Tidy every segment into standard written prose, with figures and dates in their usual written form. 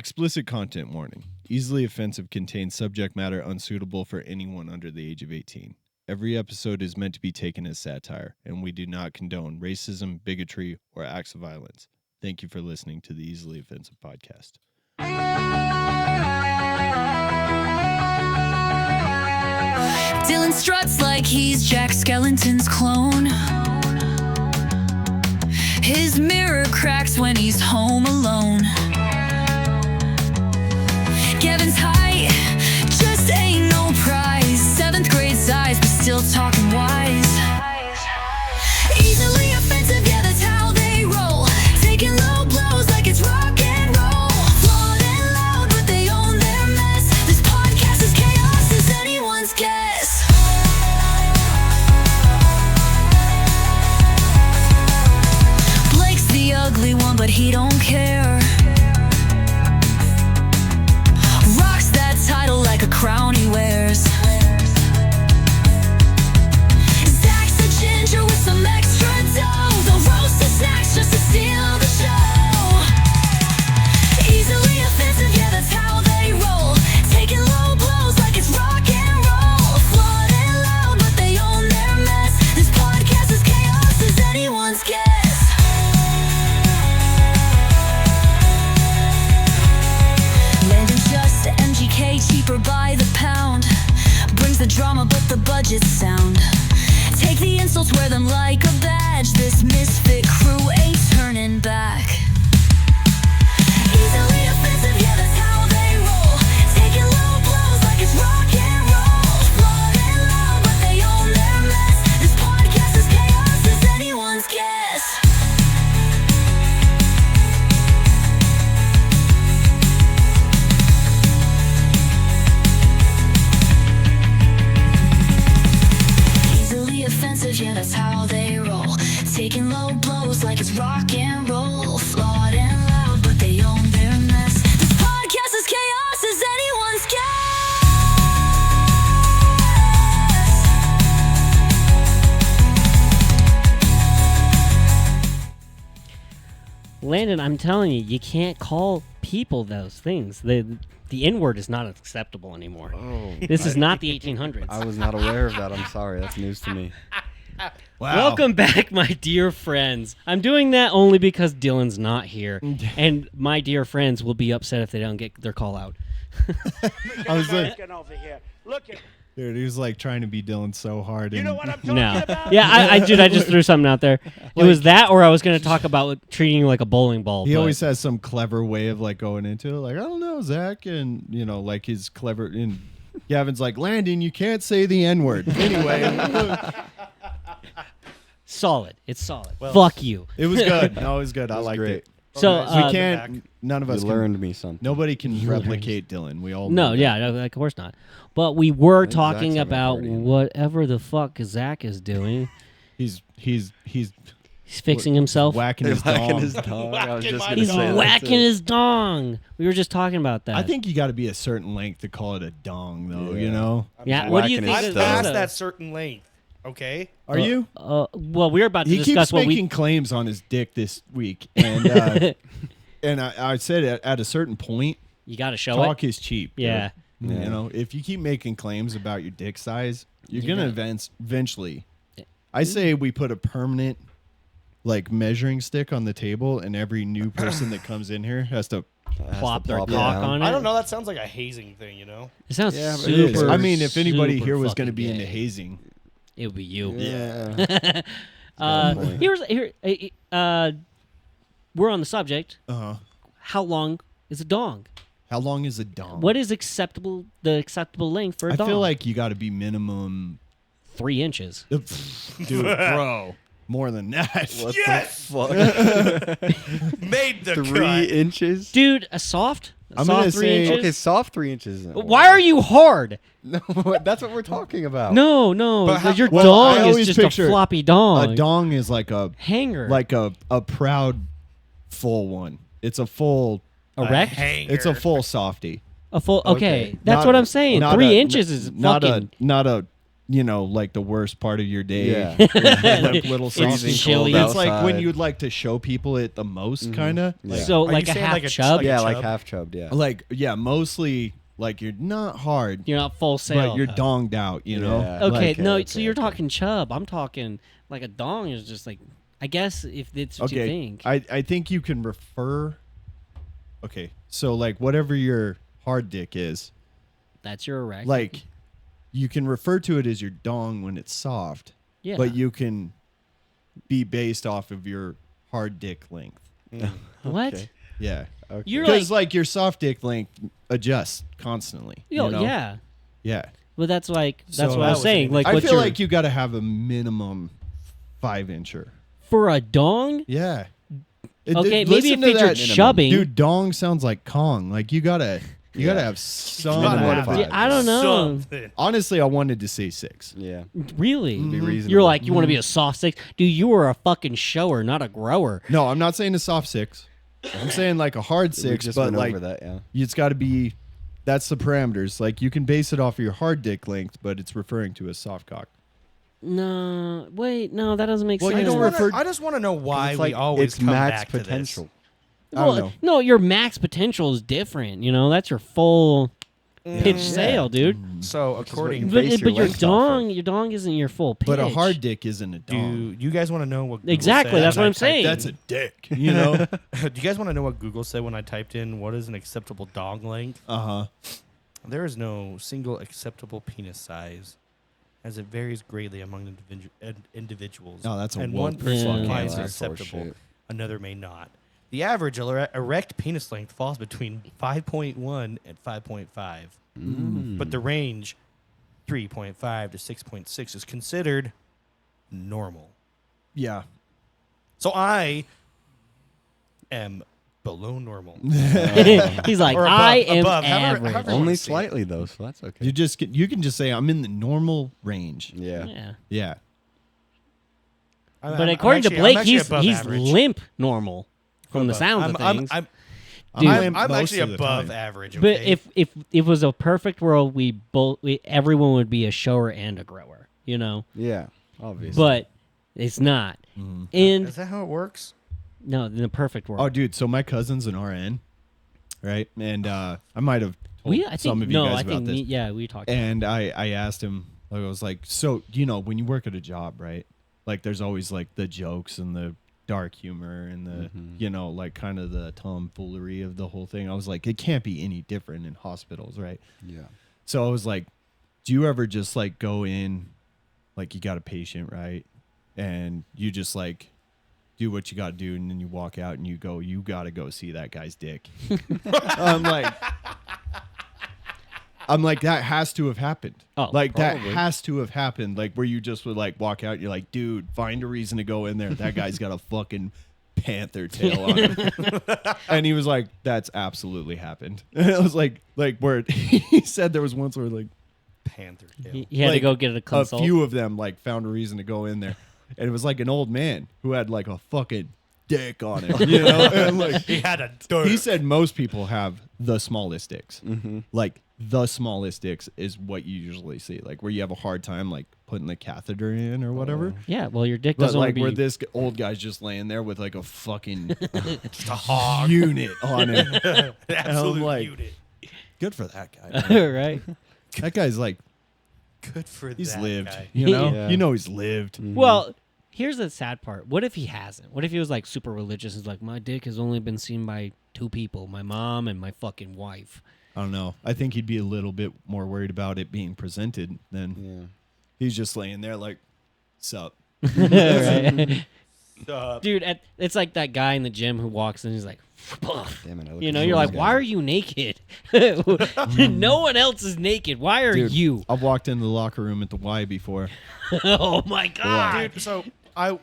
Explicit content warning. Easily offensive contains subject matter unsuitable for anyone under the age of 18. Every episode is meant to be taken as satire, and we do not condone racism, bigotry, or acts of violence. Thank you for listening to the Easily Offensive Podcast. Dylan struts like he's Jack Skellington's clone. His mirror cracks when he's home alone. Kevin's height just ain't no prize. 7th grade size, but still talking wise. Easily offensive, yeah, that's how they roll. Taking low blows like it's rock and roll. Flawed and loud, but they own their mess. This podcast is chaos as anyone's guess. Blake's the ugly one, but he don't care. Rocks that title like a crown he wears. Zach's a ginger with some extra dough. They'll roast the snacks just to steal the show. Easily offensive, yeah, that's how they roll. Taking low blows like it's rock and roll. Flawed and loud, but they own their mess. This podcast is chaos as anyone's guess. Landon's just MGK, cheaper by the pound. Brings the drama but the budget's sound. Take the insults, wear them like a badge. This misfit crew ain't turning back. Easily offensive, yeah, that's how they roll. Taking low blows like it's rock and roll. Flawed and loud, but they own their mess. This podcast is chaos as anyone's guess. Easily offensive, yeah, that's how they roll. Taking low blows like it's rock and roll. Flawed and loud, but they own their mess. This podcast is chaos as anyone's guess. Landon, I'm telling you, you can't call people those things. The N-word is not acceptable anymore. Oh, This is not the 1800s. I was not aware of that. I'm sorry. That's news to me. Wow. Welcome back, my dear friends. I'm doing that only because Dylan's not here, and my dear friends will be upset if they don't get their call out. I was like, over here. Look at dude, he was like trying to be Dylan so hard. you and know what I'm talking No. about? Yeah, I just threw something out there. It was that, or I was going to talk about treating you like a bowling ball. He but- always has some clever way of like going into it. Like, I don't know, Zach. And, you know, like his clever. And Gavin's like, Landon, you can't say the N word. Anyway, solid. It's solid. Fuck you. it was good. No, it was good. I was liked great. it. So We can't, none of You us learned me something. Nobody can You learned. replicate Dylan. We all No, know yeah, no, of course not. But we were think Zach's talking having a about party in there. whatever the fuck Zach is doing. He's He's fixing himself. whacking his Whacking dong. his dog. I was just my gonna He's say that, whacking too. his dong. We were just talking about that. I think you got to be a certain length to call it a dong, though. You Yeah. know? Yeah. What do you whacking think? his I'm is past dog. that certain length. Okay. Are you? Well, we're about to He discuss keeps what making claims on his dick this week, and and I said at a certain point, you got to show talk it. is cheap. Yeah. dude. Yeah. You know, if you keep making claims about your dick size, you're You gonna gotta- eventually. I say we put a permanent, like, measuring stick on the table, and every new person that comes in here has to. Has to Plop their plop it cock down. on it. I don't know. That sounds like a hazing thing, you know? It sounds Yeah, but It is. super. I mean, if anybody super here was fucking going to be into gay, hazing, it would be you. Yeah. point. We're on the subject. uh, How long is a dong? how long is a dong? What is acceptable? The acceptable length for a I dong? feel like you got to be minimum. 3 inches. Dude, bro, more than that. What Yes! the fuck? Made the 3 cut. inches? Dude, a soft? I'm soft gonna 3 say- inches? Okay, soft 3 inches. Why are you hard? No, that's what we're talking about. No, But how- your Well, I dong is always just picture a floppy dong. A dong is like a Hanger. proud full one. It's a full. erect? Hanger. It's a full softy. A full. Okay, that's Not- what I'm saying. not 3 a- inches is not fucking. not a like the worst part of your day. Yeah. Like little It's soft and chilly. cold. It's like when outside. you'd like to show people it the most, kind of. Yeah. So Are like you a saying half like a- chub. like Yeah, a like chub? half chubbed. Yeah. Like, yeah, mostly like you're not hard, You're not full sail. but you're cup. donged out, know? Yeah. Okay, Like, no. okay, So you're okay. talking chub. I'm talking like a dong is just like. I guess if it's what you okay. think. I think you can refer. Okay, so like whatever your hard dick is, That's your erect. like you can refer to it as your dong when it's soft, yeah. but you can be based off of your hard dick length. what? Okay. Yeah. Okay. You're Because like your soft dick length adjusts constantly. Yo, you know? yeah. Yeah. Well, that's like that's So what I that was was saying. an- Like, I what's feel your, like you got to have a minimum 5-incher. for a dong? Yeah. Okay, maybe listen if to you're that. chubbing. Dude, dong sounds like Kong. Like you gotta have some. gotta Minimum have five. it. I don't know. Something. Honestly, I wanted to say 6. Yeah. Really? Be reasonable. You're like you want to be a soft six, dude. You were a fucking shower, not a grower. No, I'm not saying a soft 6. I'm saying like a hard We 6, just but went like over that. Yeah. it's got to be. That's the parameters. Like you can base it off of your hard dick length, but it's referring to a soft cock. No, wait, no, that doesn't make Well, you sense. don't refer- I just want to know why It's we like always it's come max back to potential. I don't know. Well, no, your max potential is different. That's your full pitch Yeah. sail, dude. this. So what according, you But, base but your your length off of. dong isn't your full pitch. But a hard dick isn't a dong. do you guys want to know what Google Exactly, said that's when what I I'm typed- saying. That's a dick. You know. Do you guys want to know what Google said when I typed in what is an acceptable dong length? Uh huh. There is no single acceptable penis size, as it varies greatly among individuals. Oh, that's a and woke one person fucking finds it answer. acceptable, Shit. another may not. The average erect penis length falls between 5.1 and 5.5, but the range 3.5 to 6.6 is considered normal. Yeah. So I am below normal. He's like, Or above- I am above, however- average. however- Only wanna see it. slightly though, so that's okay. You can just say I'm in the normal range. Yeah. Yeah. Yeah. But according to Blake, he's average. limp normal from the sounds of things. I'm limp I'm most actually of the above time. average. But Okay? if it was a perfect world, everyone would be a shower and a grower, Yeah. Obviously. But it's not. Mm-hmm. And is that how it works? no, in the perfect world. Oh, dude. So my cousin's an RN, right? And I might have told I think some of you no, guys I about think this. yeah, we talked. And I asked him, I was like, so, when you work at a job, right? Like, there's always like the jokes and the dark humor and the, like kind of the tomfoolery of the whole thing. I was like, it can't be any different in hospitals, right? yeah. So I was like, do you ever just like go in, like you got a patient, right? And you just like do what you got to do, and then you walk out and you go, you got to go see that guy's dick. I'm like, that has to have happened. Oh, like probably. that has to have happened. Like where you just would like walk out and you're like, dude, find a reason to go in there. That guy's got a fucking panther tail on him. And he was like, that's absolutely happened. And I was like where he said there was once where like Panther tail. he had to like, go get a consult. a few of them like found a reason to go in there. And it was like an old man who had like a fucking dick on him, And like He had a dirt. he said most people have the smallest dicks. Mm-hmm. Like the smallest dicks is what you usually see. Like where you have a hard time like putting the catheter in or whatever. yeah, well, your dick But doesn't like want where to be. this old guy's just laying there with like a fucking just a hog. unit on him. Absolute like- unit. Good for that guy. man. right? That guy's like Good for he's that lived. guy. You know? Yeah. You know he's lived. Well, here's the sad part. What if he hasn't? What if he was like super religious? He's like, my dick has only been seen by 2 people, my mom and my fucking wife. I don't know. I think he'd be a little bit more worried about it being presented than Yeah. he's just laying there like, sup. Right? Uh, Dude, it's like that guy in the gym who walks in. He's like, Damn it. I look you know, at you're those like, guys. why are you naked? No one else is naked. Why are Dude, you? I've walked into the locker room at the Y before. Oh my god! dude, so I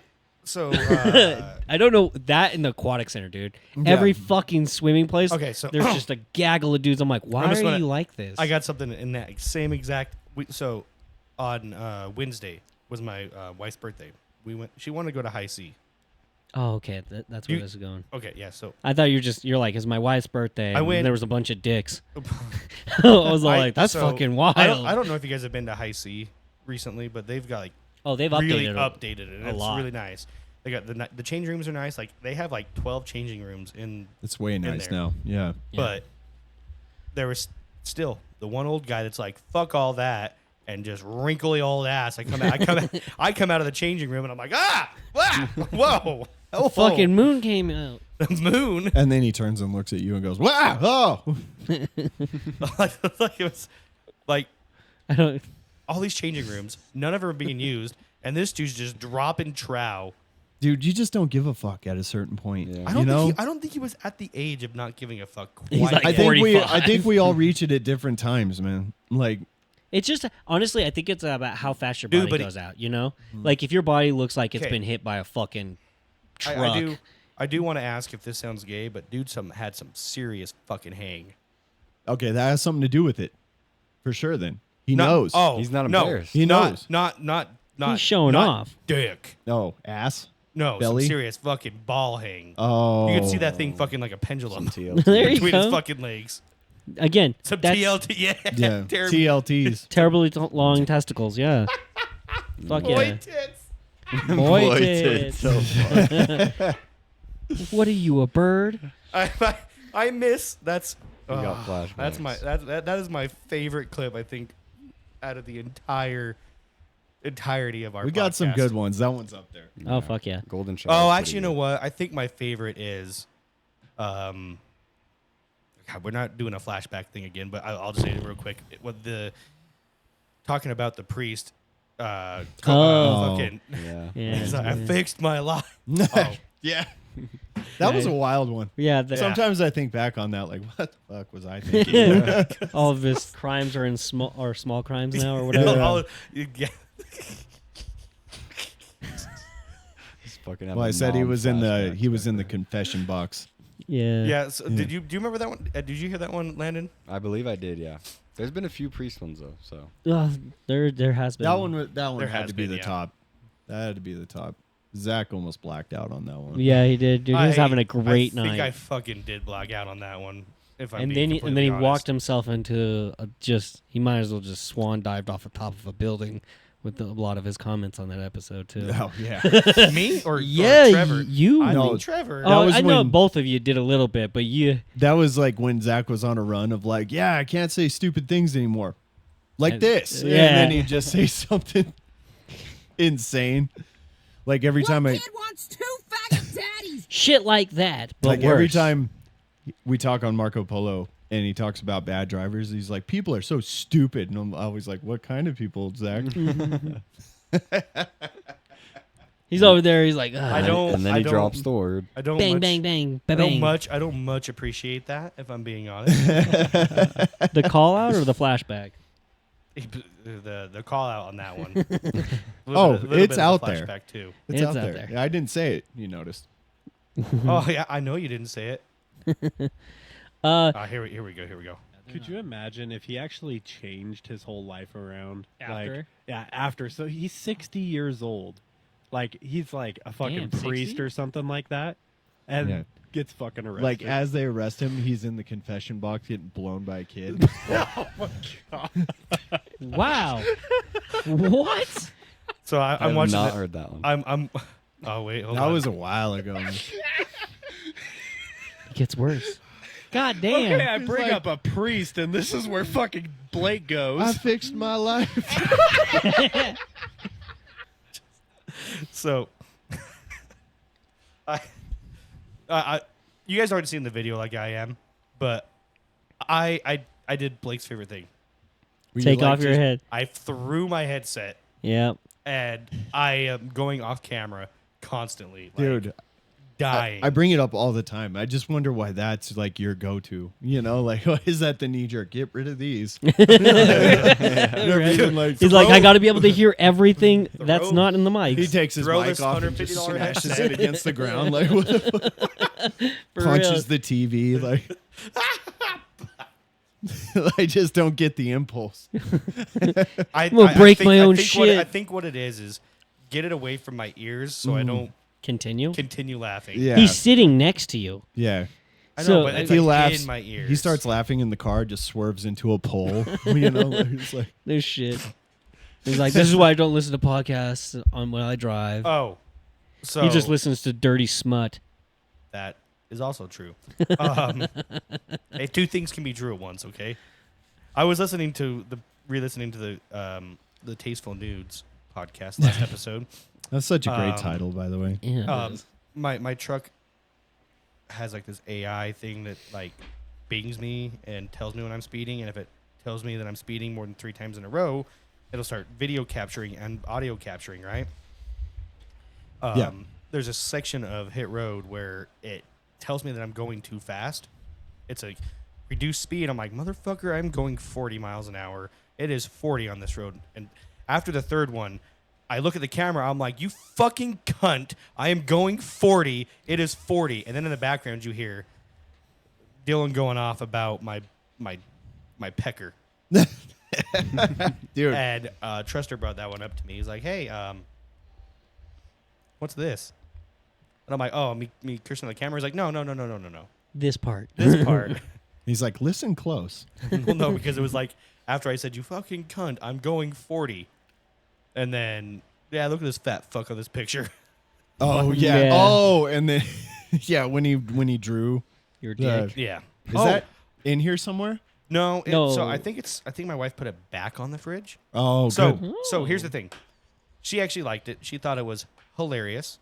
I don't know that in the aquatic center, dude. Every fucking swimming place. Okay, so- there's just a gaggle of dudes. I'm like, why I'm just are gonna- you like this? I got something in that same exact. So on Wednesday was my wife's birthday. She wanted to go to High C. Oh, okay. That's where You- this is going. Okay, yeah. So I thought you're like, it's my wife's birthday. I and went- there was a bunch of dicks. I was all like, that's so fucking wild. I don't know if you guys have been to High C. recently, but they've got like Oh, they've really updated updated it. a It's lot. really nice. They got the change rooms are nice. Like they have like 12 changing rooms in, It's way nice there. now. Yeah. Yeah. but there was still the one old guy that's like fuck all that and just wrinkly old ass. I come out of the changing room and I'm like whoa, oh, Fucking moon came out. the moon. And then he turns and looks at you and goes, "Wow! Oh, like it was like I don't. all these changing rooms, none of them are being used, and this dude's just dropping trow. dude, you just don't give a fuck at a certain point. Yeah. I You know, don't think he was at the age of not giving a fuck. Quite He's like yet. I think we all reach it at different times, man. Like, It's just honestly, I think it's about how fast your Dude, body but goes out. You know, like if your body looks like it's Okay. been hit by a fucking truck. I do want to ask if this sounds gay, but dude, had some serious fucking hang. okay, that has something to do with it, for sure. Then he Not- knows. Oh, He's not no, embarrassed. He knows. Not. He's showing not off. Dick. No, ass. No, Belly? some serious fucking ball hang. Oh, You can see that thing fucking like a pendulum Some TLC. There you between his go. fucking legs. Again, Some that's TLT, yeah, Yeah, terrible. TLTs. terribly long testicles. Yeah. Fuck Boy yeah. tits. Boy tits. tits. So fun. What are you, a bird? I miss that's. We got flashbacks. That's my that is my favorite clip. I think out of the entirety of our. We got some podcast. good ones. That one's up there. Oh fuck yeah. Golden Shower. Oh, is actually, you pretty know good. what? I think my favorite is, God, we're not doing a flashback thing again, but I'll just say it real quick. With the talking about the priest, fucking, Yeah. Yeah. he's like, I yeah. fixed my life. Oh, Yeah, that was a wild one. Yeah, Sometimes I think back on that, like, what the fuck was I thinking? all of his crimes are in small crimes now or whatever. yeah. Just fucking Well, I said he was in the confession box. Yeah. Yeah. So do you remember that one? Did you hear that one, Landon? I believe I did. Yeah. There's been a few priest ones though. So There has been That one There had has to be been, the yeah. top. That had to be the top. Zach almost blacked out on that one. Yeah, he did. Dude, he was having a great I think I night. fucn did black out on that one. If I'm And being then he completely honest. walked himself into he might as well just swan dived off the top of a building with a lot of his comments on that episode too. Oh yeah. Me or Yeah, Trevor? you. I No. think Trevor. Oh, was I know when- both of you did a little bit, but you. That was like when Zach was on a run of like, yeah, I can't say stupid things anymore, like And- this, yeah. and then he'd just say something insane. Like every time What kid wants two fat daddies? Shit like that, but like worse. every time we talk on Marco Polo and he talks about bad drivers, he's like, people are so stupid, and I'm always like, what kind of people, Zach? He's over there. He's like, I "Ugh." don't. And then I he don't, drops the word. I don't bang, much, bang, bang, I bang, don't bang. I don't much appreciate that. If I'm being honest, The call out or the flashback? the call out on that one. Oh, Little bit it's of a out there. flashback too. It's out there. Yeah, I didn't say it. You noticed. Oh yeah, I know you didn't say it. Here we go. Could you imagine if he actually changed his whole life around? After? Like, yeah, after. So he's 60 years old. Like, he's like a fucking Damn, priest 60? or something like that. And Yeah. gets fucking arrested. Like as they arrest him, he's in the confession box getting blown by a kid. Wow. What? So I I'm have watching. not the- heard that one. I'm. Oh wait, hold That on. was a while ago. man. It gets worse. God damn. okay, I bring up a priest, and this is where fucking Blake goes. I fixed my life. So, I, you guys already seen the video like I am, but I did Blake's favorite thing. Take off your head. I threw my headset Yep. and I am going off camera constantly, like, Dude, dying. I bring it up all the time. I just wonder why that's like your go-to. You know, like why is that the knee jerk? Get rid of these. Never even, like, He's like, Throw- I got to be able to hear everything that's Throw- not in the mic. he takes his Throw mic this off and just $150 smashes headset. it against the ground. Like what the fuck? For Punches real. the TV. Like I just don't get the impulse. I, I'm gonna break my own I shit. think what it is get it away from my ears so I don't Continue. continue laughing. Yeah. He's sitting next to you. Yeah. I know, So- but it's He like laughs. in my ears. He starts laughing in the car, just swerves into a pole. You know, like, he's like, There's shit. He's like, this is why I don't listen to podcasts on when I drive. Oh, so He just listens to dirty smut. that is also true. Hey, two things can be true at once. Okay, I was re-listening to the Tasteful Nudes podcast last episode. That's such a great Um, title, by the way. Yeah. My truck has like this AI thing that like bings me and tells me when I'm speeding, and if it tells me that I'm speeding more than 3 times in a row, it'll start video capturing and audio capturing, right? Yeah. There's a section of Hit Road where it tells me that I'm going too fast. It's like reduced speed. I'm like, motherfucker, I'm going 40 miles an hour. It is 40 on this road. And after the third one, I look at the camera. I'm like, you fucking cunt. I am going 40. It is 40. And then in the background, you hear Dylan going off about my pecker. Dude, And Trester brought that one up to me. He's like, hey, what's this? And I'm like, oh, me cursing on the camera. He's like, no. This part. This part. he's like, listen close. Well, no, because it was like, after I said, you fucking cunt, I'm going 40. And then, yeah, look at this fat fuck on this picture. Oh yeah. Yeah. Oh, and then yeah, when he drew, Your the- dick. Yeah. is that in here somewhere? No, No. So I think my wife put it back on the fridge. Oh, So good. so here's the thing. She actually liked it. She thought it was hilarious.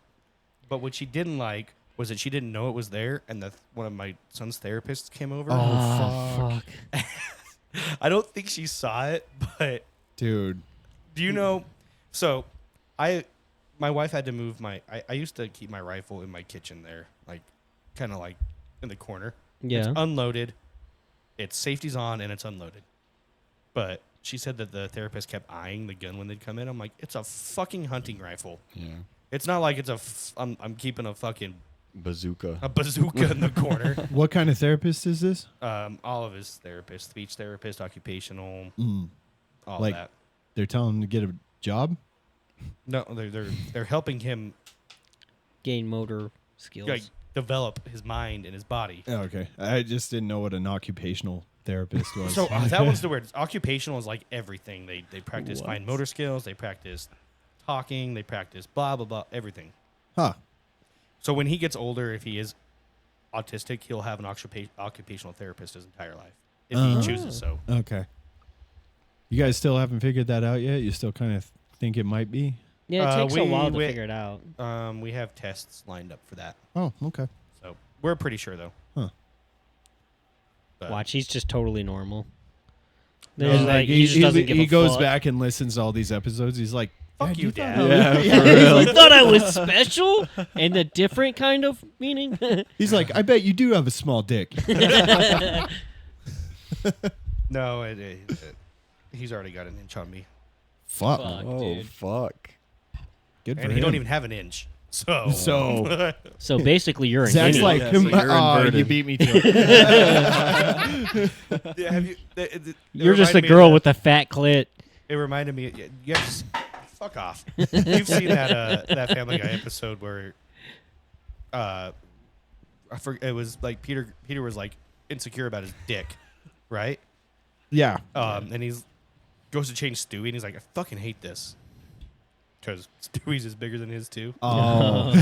But what she didn't like was that she didn't know it was there, and one of my son's therapists came over. Oh, Ah, fuck. I don't think she saw it, but Dude. do you know? So my wife had to move I used to keep my rifle in my kitchen there, like kind of like in the corner. Yeah. It's unloaded. Its safety's on and it's unloaded. But she said that the therapist kept eyeing the gun when they'd come in. I'm like, it's a fucking hunting rifle. Yeah. It's not like I'm keeping a fucking Bazooka. bazooka in the corner. What kind of therapist is this? All of his therapists, speech therapist, occupational, Mm. all Like- that. They're telling him to get a job? No, they're helping him Gain motor skills. like develop his mind and his body. Oh, okay. I just didn't know what an occupational therapist was. So that one's the word. Occupational is like everything. They practice What? fine motor skills. They practice talking. They practice blah blah blah. Everything. Huh. So when he gets older, if he is autistic, he'll have an occupational therapist his entire life if he chooses so. Okay. You guys still haven't figured that out yet? You still kind of think it might be? Yeah, it takes a while to we- figure it out. We have tests lined up for that. Oh, okay. So we're pretty sure though. Huh. But- Watch, he's just totally normal. No, There's like, he just doesn't give he a goes fuck. back and listens to all these episodes. He's like, Fuck you, thought Dad. I was- Yeah, you thought I was special and a different kind of meaning. He's like, I bet you do have a small dick. No, he's already got an inch on me, Fuck. Fuck, Oh, dude. fuck. Good for and him. he don't even have an inch. So So basically, you're an Zach's idiot. like, Yeah, so you're "Oh, you inverted." beat me to it. Yeah, have you? You're just a girl with a fat clit. It reminded me. Yes, fuck off. You've seen that Family Guy episode where, it was like Peter was like insecure about his dick, right? Yeah. And he's goes to change Stewie, and he's like, I fucking hate this because Stewie's is bigger than his too. Oh.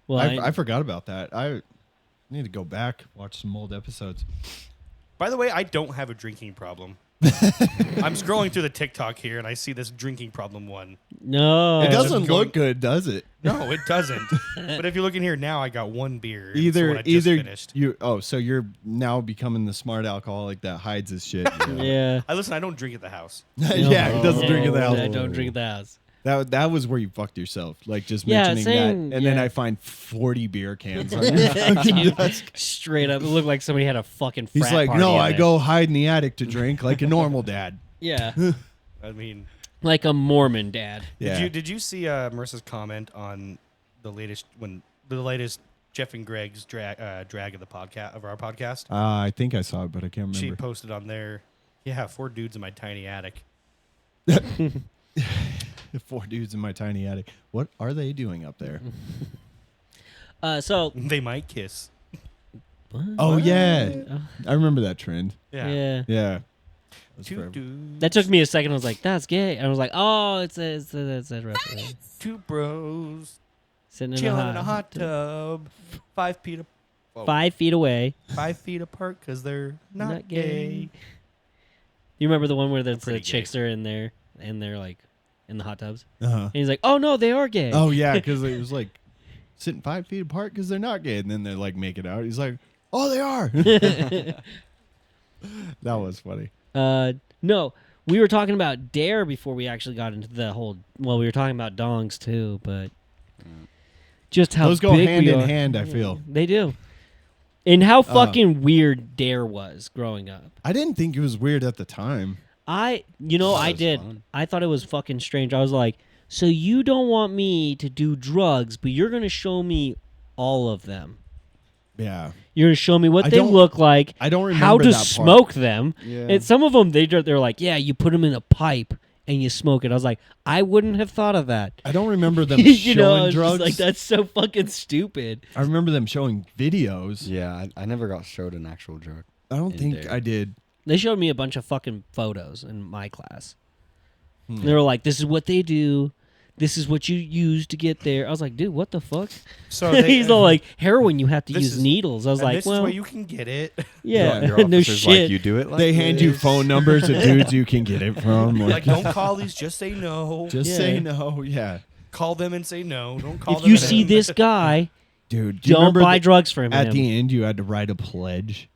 Well, I forgot about that. I need to go back, watch some old episodes. By the way, I don't have a drinking problem. I'm scrolling through the TikTok here, and I see this drinking problem one. no. It doesn't just going- look good, does it? No, it doesn't. But if you look in here now, I got one beer. It's the Either one I just finished. you. Oh, so you're now becoming the smart alcoholic that hides his shit. Yeah. I don't drink at the house. Yeah, he doesn't drink at the house. I don't drink at the house. That was where you fucked yourself. Like just Yeah, mentioning same, that, and then yeah. I find 40 beer cans on your fucking desk. Straight up, it looked like somebody had a fucking. He's frat like, party no, in I there." go hide in the attic to drink like a normal dad. Yeah, I mean, like a Mormon dad. Yeah. did you see Marissa's comment on the latest Jeff and Greg's drag of the podcast of our podcast? I think I saw it, but I can't She remember. posted on there. Yeah, 4 dudes in my tiny attic. 4 dudes in my tiny attic. What are they doing up there? So They might kiss. Oh yeah, I remember that trend. Yeah. yeah. Yeah. That's Two forever. dudes. That took me a second. I was like, "That's gay." And I was like, "Oh, it's a reference." Two bros Sitting in chilling a in a hot tub, 5 feet 5 feet away. 5 feet apart because they're not, gay. You remember the one where the pretty chicks are in there and they're like in the hot tubs, Uh-huh. and he's like, "Oh no, they are gay." Oh yeah, because it was like sitting 5 feet apart because they're not gay, and then they're like make it out. He's like, "Oh, they are." That was funny. No, we were talking about Dare before we actually got into the whole. Well, we were talking about dongs too, but just how Those go big hand we in are. hand, I feel. They do. And how fucking weird Dare was growing up. I didn't think it was weird at the time. I That was did. fun. I thought it was fucking strange. I was like, so you don't want me to do drugs, but you're gonna show me all of them. Yeah. You're gonna show me what I they don't- look like. I don't remember how to that part. smoke them. Yeah. And some of them they're like, yeah, you put them in a pipe and you smoke it. I was like, I wouldn't have thought of that. I don't remember them you showing know, I was just drugs. like that's so fucking stupid. I remember them showing videos. Yeah, I never got showed an actual drug. I don't In think Dare. I did. They showed me a bunch of fucking photos in my class. Hmm. They were like, this is what they do. This is what you use to get there. I was like, dude, what the fuck? So they, He's all like, heroin, you have to This use is- needles. I was and like, this is well, where you can get it. yeah, Your no officer's shit. like, you do it like They hand you this?" phone numbers of dudes you can get it from. Like, don't call these. Just say no. Just Yeah. say no. Yeah. Call them and say no. Don't call If them. you and see then- this guy, Dude, do you don't remember buy drugs for him. at the end you had to write a pledge?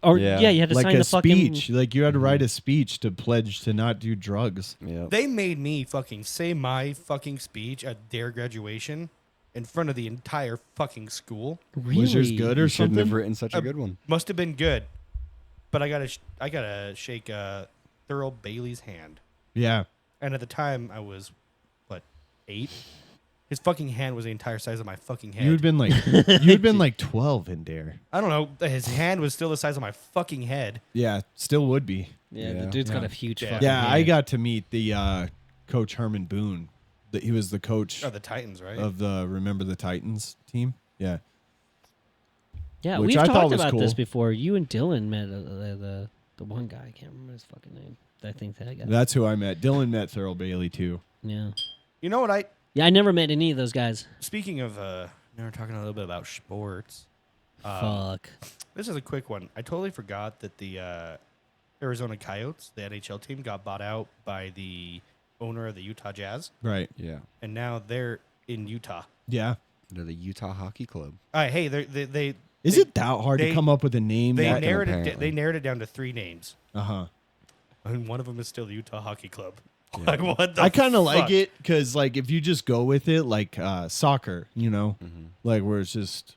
Or Yeah. yeah, you had to Like sign a the fucking speech. Like you had to write a speech to pledge to not do drugs. Yeah. They made me fucking say my fucking speech at their graduation in front of the entire fucking school. Really? Was yours good or You shouldn't have something? written such a good one. Must have been good, but I gotta shake Thurl Bailey's hand. Yeah. And at the time, I was, what, 8? His fucking hand was the entire size of my fucking head. You'd been like 12 in Dare. I don't know. His hand was still the size of my fucking head. Yeah, still would be. Yeah, the Yeah. dude's got Yeah. a huge Yeah. fucking Yeah, I hand. got to meet the coach Herman Boone. He was the coach Oh, the Titans, right? of the Remember the Titans team. Yeah. Yeah, which we've I thought talked was about this cool. before. You and Dylan met the one guy. I can't remember his fucking name. I think that guy. That's who I met. Dylan met Thurl Bailey too. Yeah. You know what Yeah, I never met any of those guys. Speaking of, now we're talking a little bit about sports. Fuck. This is a quick one. I totally forgot that the Arizona Coyotes, the NHL team, got bought out by the owner of the Utah Jazz, Right. Yeah. and now they're in Utah. Yeah. They're the Utah Hockey Club. All right, hey, they Is it that hard they- to come up with a name? they that, narrowed it. apparently. They narrowed it down to 3 names, uh-huh. and one of them is still the Utah Hockey Club. Yeah. Like what? The I kind of like fuck? it because, like, if you just go with it, like soccer, you know, Mm-hmm. like where it's just,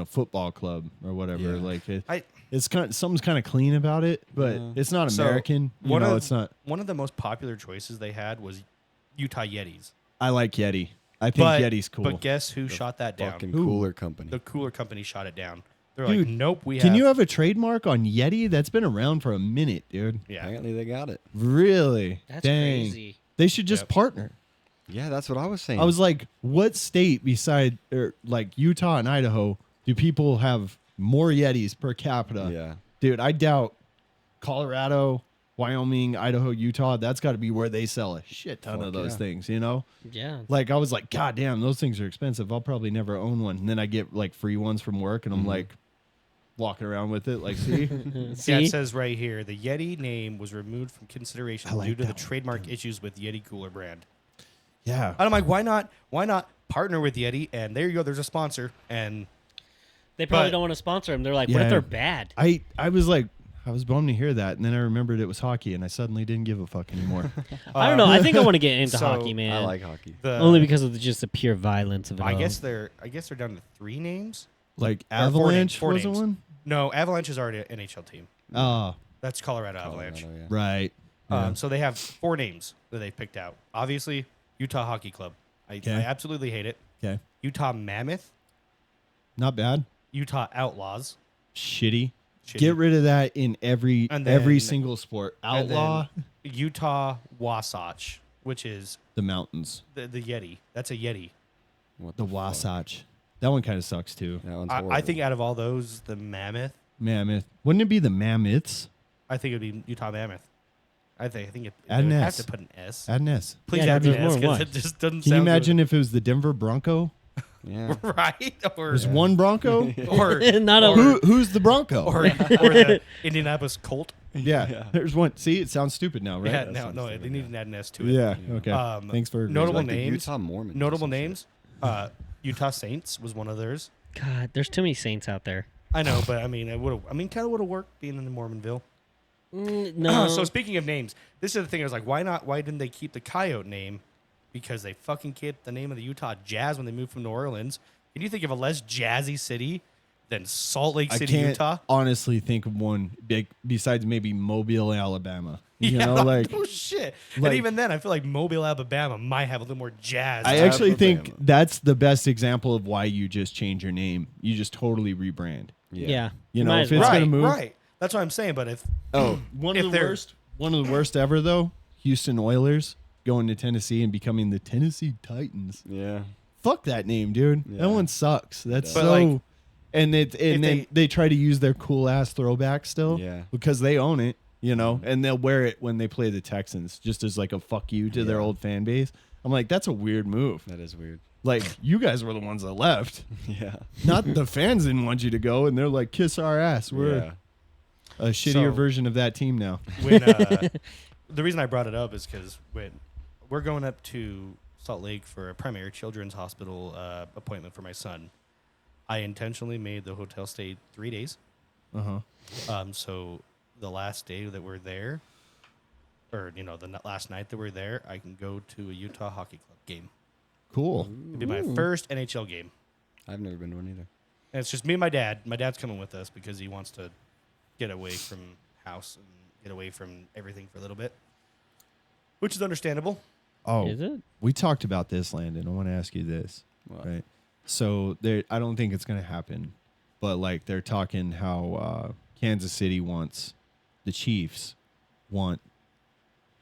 football club or whatever. Yeah. Like I- it's kind of something's kind of clean about it, but Yeah. it's not So, American. one of- It's not. One of the most popular choices they had was Utah Yetis. I like Yeti. I think But Yeti's cool. But guess who shot that down? Fucking Who? cooler company. The Cooler Company shot it down. They're Dude, like, nope, we Can you have a trademark on Yeti? That's been around for a minute, dude. Yeah. Apparently they got it. Really? That's Dang. crazy. They should just Yep. partner. Yeah, that's what I was saying. I was like, what state beside like Utah and Idaho do people have more Yetis per capita? yeah. Dude, I doubt Colorado, Wyoming, Idaho, Utah, that's got to be where they sell a shit ton Fuck of those yeah. things, you know? Yeah. Like I was like, God damn, those things are expensive. I'll probably never own one. And then I get like free ones from work and I'm like walking around with it like, see? See? Yeah, it says right here the Yeti name was removed from consideration I like due to the that one. trademark issues with Yeti Cooler brand. Yeah. And I'm like, why not partner with Yeti? And there you go, there's a sponsor. And They probably But- don't want to sponsor him. They're like, what if Yeah. they're bad? I was like, I was bummed to hear that. And then I remembered it was hockey and I suddenly didn't give a fuck anymore. I don't know. I think I want to get into So, hockey, man. I like hockey. the Only because of just the pure violence of it I all. guess they're down to 3 names. Like Or 4 names, Avalanche 4 wasn't names. one? No, Avalanche is already an NHL team. Oh, That's Colorado Avalanche. Colorado, yeah. right. Yeah. So they have 4 names that they picked out. Obviously, Utah Hockey Club. I Okay. absolutely hate it. Okay. Utah Mammoth, Not bad. Utah Outlaws. Shitty. Shitty. Get rid of that in every And every then- single sport. and then Outlaw Utah Wasatch, which is the mountains. the Yeti. That's a Yeti. What The fuck? Wasatch. That one kind of sucks too. That one's I horrible. think out of all those, the Mammoth. Mammoth. Wouldn't it be the Mammoths? I think it would be Utah Mammoth. I think it Add would an have S. to put an S. Add an S. Please Yeah, add an there's S more because than it just doesn't Can you sound imagine if it was the Denver Bronco? Yeah. good. Right? Or There's one Bronco. or Not a Who's the Bronco? or the Indianapolis Colt. yeah, there's one. See, it sounds stupid now, right? Yeah, That no, sounds no, stupid, they need yeah. to add an S to it. Yeah. Okay. Thanks for notable Like the names. Utah Mormons. or Notable some shit. names. Utah Saints was one of theirs. God, there's too many saints out there. I know, but I mean, it would. I mean, kind of would have worked being in Mormonville. No. So speaking of names, this is the thing. I was like, why not? Why didn't they keep the Coyote name? Because they fucking kept the name of the Utah Jazz when they moved from New Orleans. Can you think of a less jazzy city than Salt Lake I City, can't Utah? honestly think of one big besides maybe Mobile, Alabama. You Yeah, know, like oh shit. like- and even then, I feel like Mobile, Alabama might have a little more jazz. I actually think Alabama. that's the best example of why you just change your name. You just totally rebrand. yeah. You know, might if as it's well. gonna right, move. right. That's what I'm saying. But if Oh, one If of the they're- worst. One of the worst ever though. Houston Oilers going to Tennessee and becoming the Tennessee Titans. Yeah. Fuck that name, dude. Yeah. That one sucks. That's But, so. like, and if then they try to use their cool ass throwback still. Yeah. Because they own it, you know, and they'll wear it when they play the Texans, just as like a fuck you to their Yeah. old fan base. I'm like, that's a weird move. That is weird. Like, you guys were the ones that left. Yeah. Not the fans didn't want you to go, and they're like, kiss our ass. We're Yeah. a shittier So- version of that team now. when the reason I brought it up is because when we're going up to Salt Lake for a primary children's hospital appointment for my son, I intentionally made the hotel stay 3 days. Uh huh. So the last day that we're there, or the last night that we're there, I can go to a Utah Hockey Club game. Cool. It'd be my first NHL game, I've never been to one either. and it's just me and my dad. My dad's coming with us because he wants to get away from house and get away from everything for a little bit, which is understandable. Oh, Is it? we talked about this, Landon. I want to ask you this. What? Right. So there, I don't think it's going to happen, but like they're talking how Kansas City wants the Chiefs want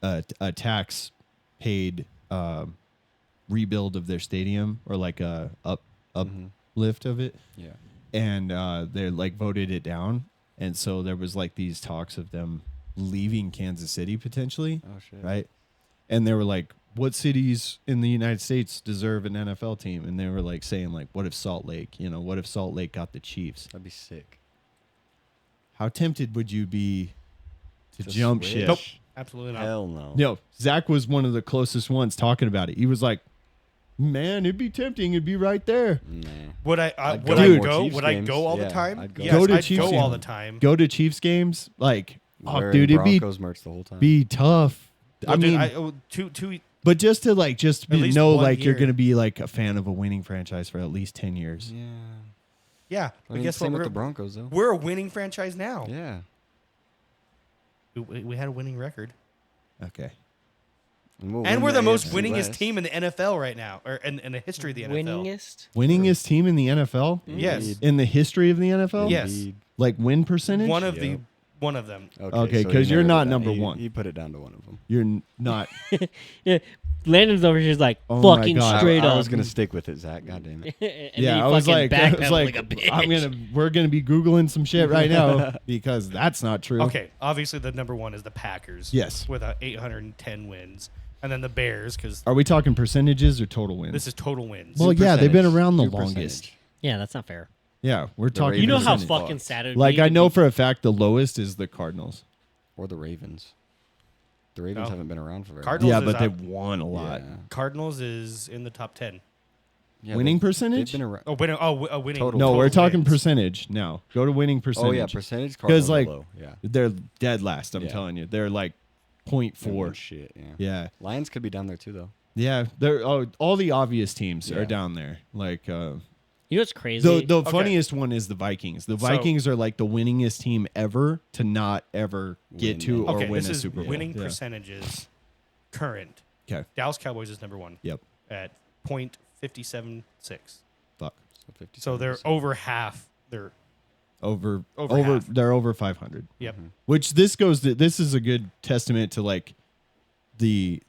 a tax paid rebuild of their stadium or like a uplift of it, Yeah. and they like voted it down, and so there was like these talks of them leaving Kansas City potentially, Oh shit. right? And they were like, what cities in the United States deserve an NFL team? And they were like saying like, what if Salt Lake? You know, what if Salt Lake got the Chiefs? That'd be sick. How tempted would you be to To jump switch? ship? Nope, absolutely not. Hell no. No, Zach was one of the closest ones talking about it. He was like, man, it'd be tempting. It'd be right there. Nah. Would I I'd would go I to more go? Chiefs Would I games. go all the Yeah, time? I'd go. Yes, Go to I'd Chiefs go all games. the time. Go to Chiefs games. Like, oh, Wearing dude, it'd Broncos merch the whole time. be tough. Well, I dude, mean, two. but just to like, At least know one like you're year. going to be like a fan of a winning franchise for at least 10 years. Yeah. Yeah, but I mean, guess same what? with the Broncos though. We're a winning franchise now. Yeah. We had a winning record, Okay. We'll and win we're the most AFC winningest West. team in the NFL right now, or in the history of the NFL. Winningest? Winningest team in the NFL? Yes, Indeed. In the history of the NFL? Yes. Indeed. Like win percentage? one of Yep. one of them. Okay, so 'cause he you're narrowed not it down. number He- one. He put it down to one of them. You're not. Yeah. Landon's over here is like Oh my fucking God. straight I up. was gonna stick with it, Zach. God damn it. And then Yeah, he I was fucking like, backpedaled a bitch. we're gonna be googling some shit right now because that's not true. Okay, obviously the number one is the Packers. Yes. with 810 wins, and then the Bears because Are we talking percentages or total wins? this is total wins. Well, Do yeah, they've been percentage. around the Do longest. percentage. Yeah, that's not fair. Yeah, we're talking. You know how percentage. fucking sad it would Like be I to know be- for a fact the lowest is the Cardinals. Or the Ravens. The Ravens No. haven't been around for very Cardinals Yeah, is but up. they've won a long. lot. Yeah. Cardinals is in the top 10. Yeah, Winning they've percentage? been around. Oh, winning! Winning. Total. No, total we're talking wins. percentage now. Go to winning percentage. Oh yeah, percentage. 'Cause, Cardinals are like, low. Yeah. They're dead last. I'm Yeah. telling you, they're like They won 0.4. Shit. Yeah. Yeah, Lions could be down there too though. yeah. They're all the obvious teams are Yeah. down there. Like You know what's crazy? the funniest one is the Vikings. The Vikings are like the winningest team ever to not ever get Win to or Okay, win this a is Super Bowl. winning Yeah. percentages. Current Okay. Dallas Cowboys is number one Yep. at .576. Fuck. So 50. So they're over half. They're Over Over half. they're over 500. yep. Which this is a good testament to like the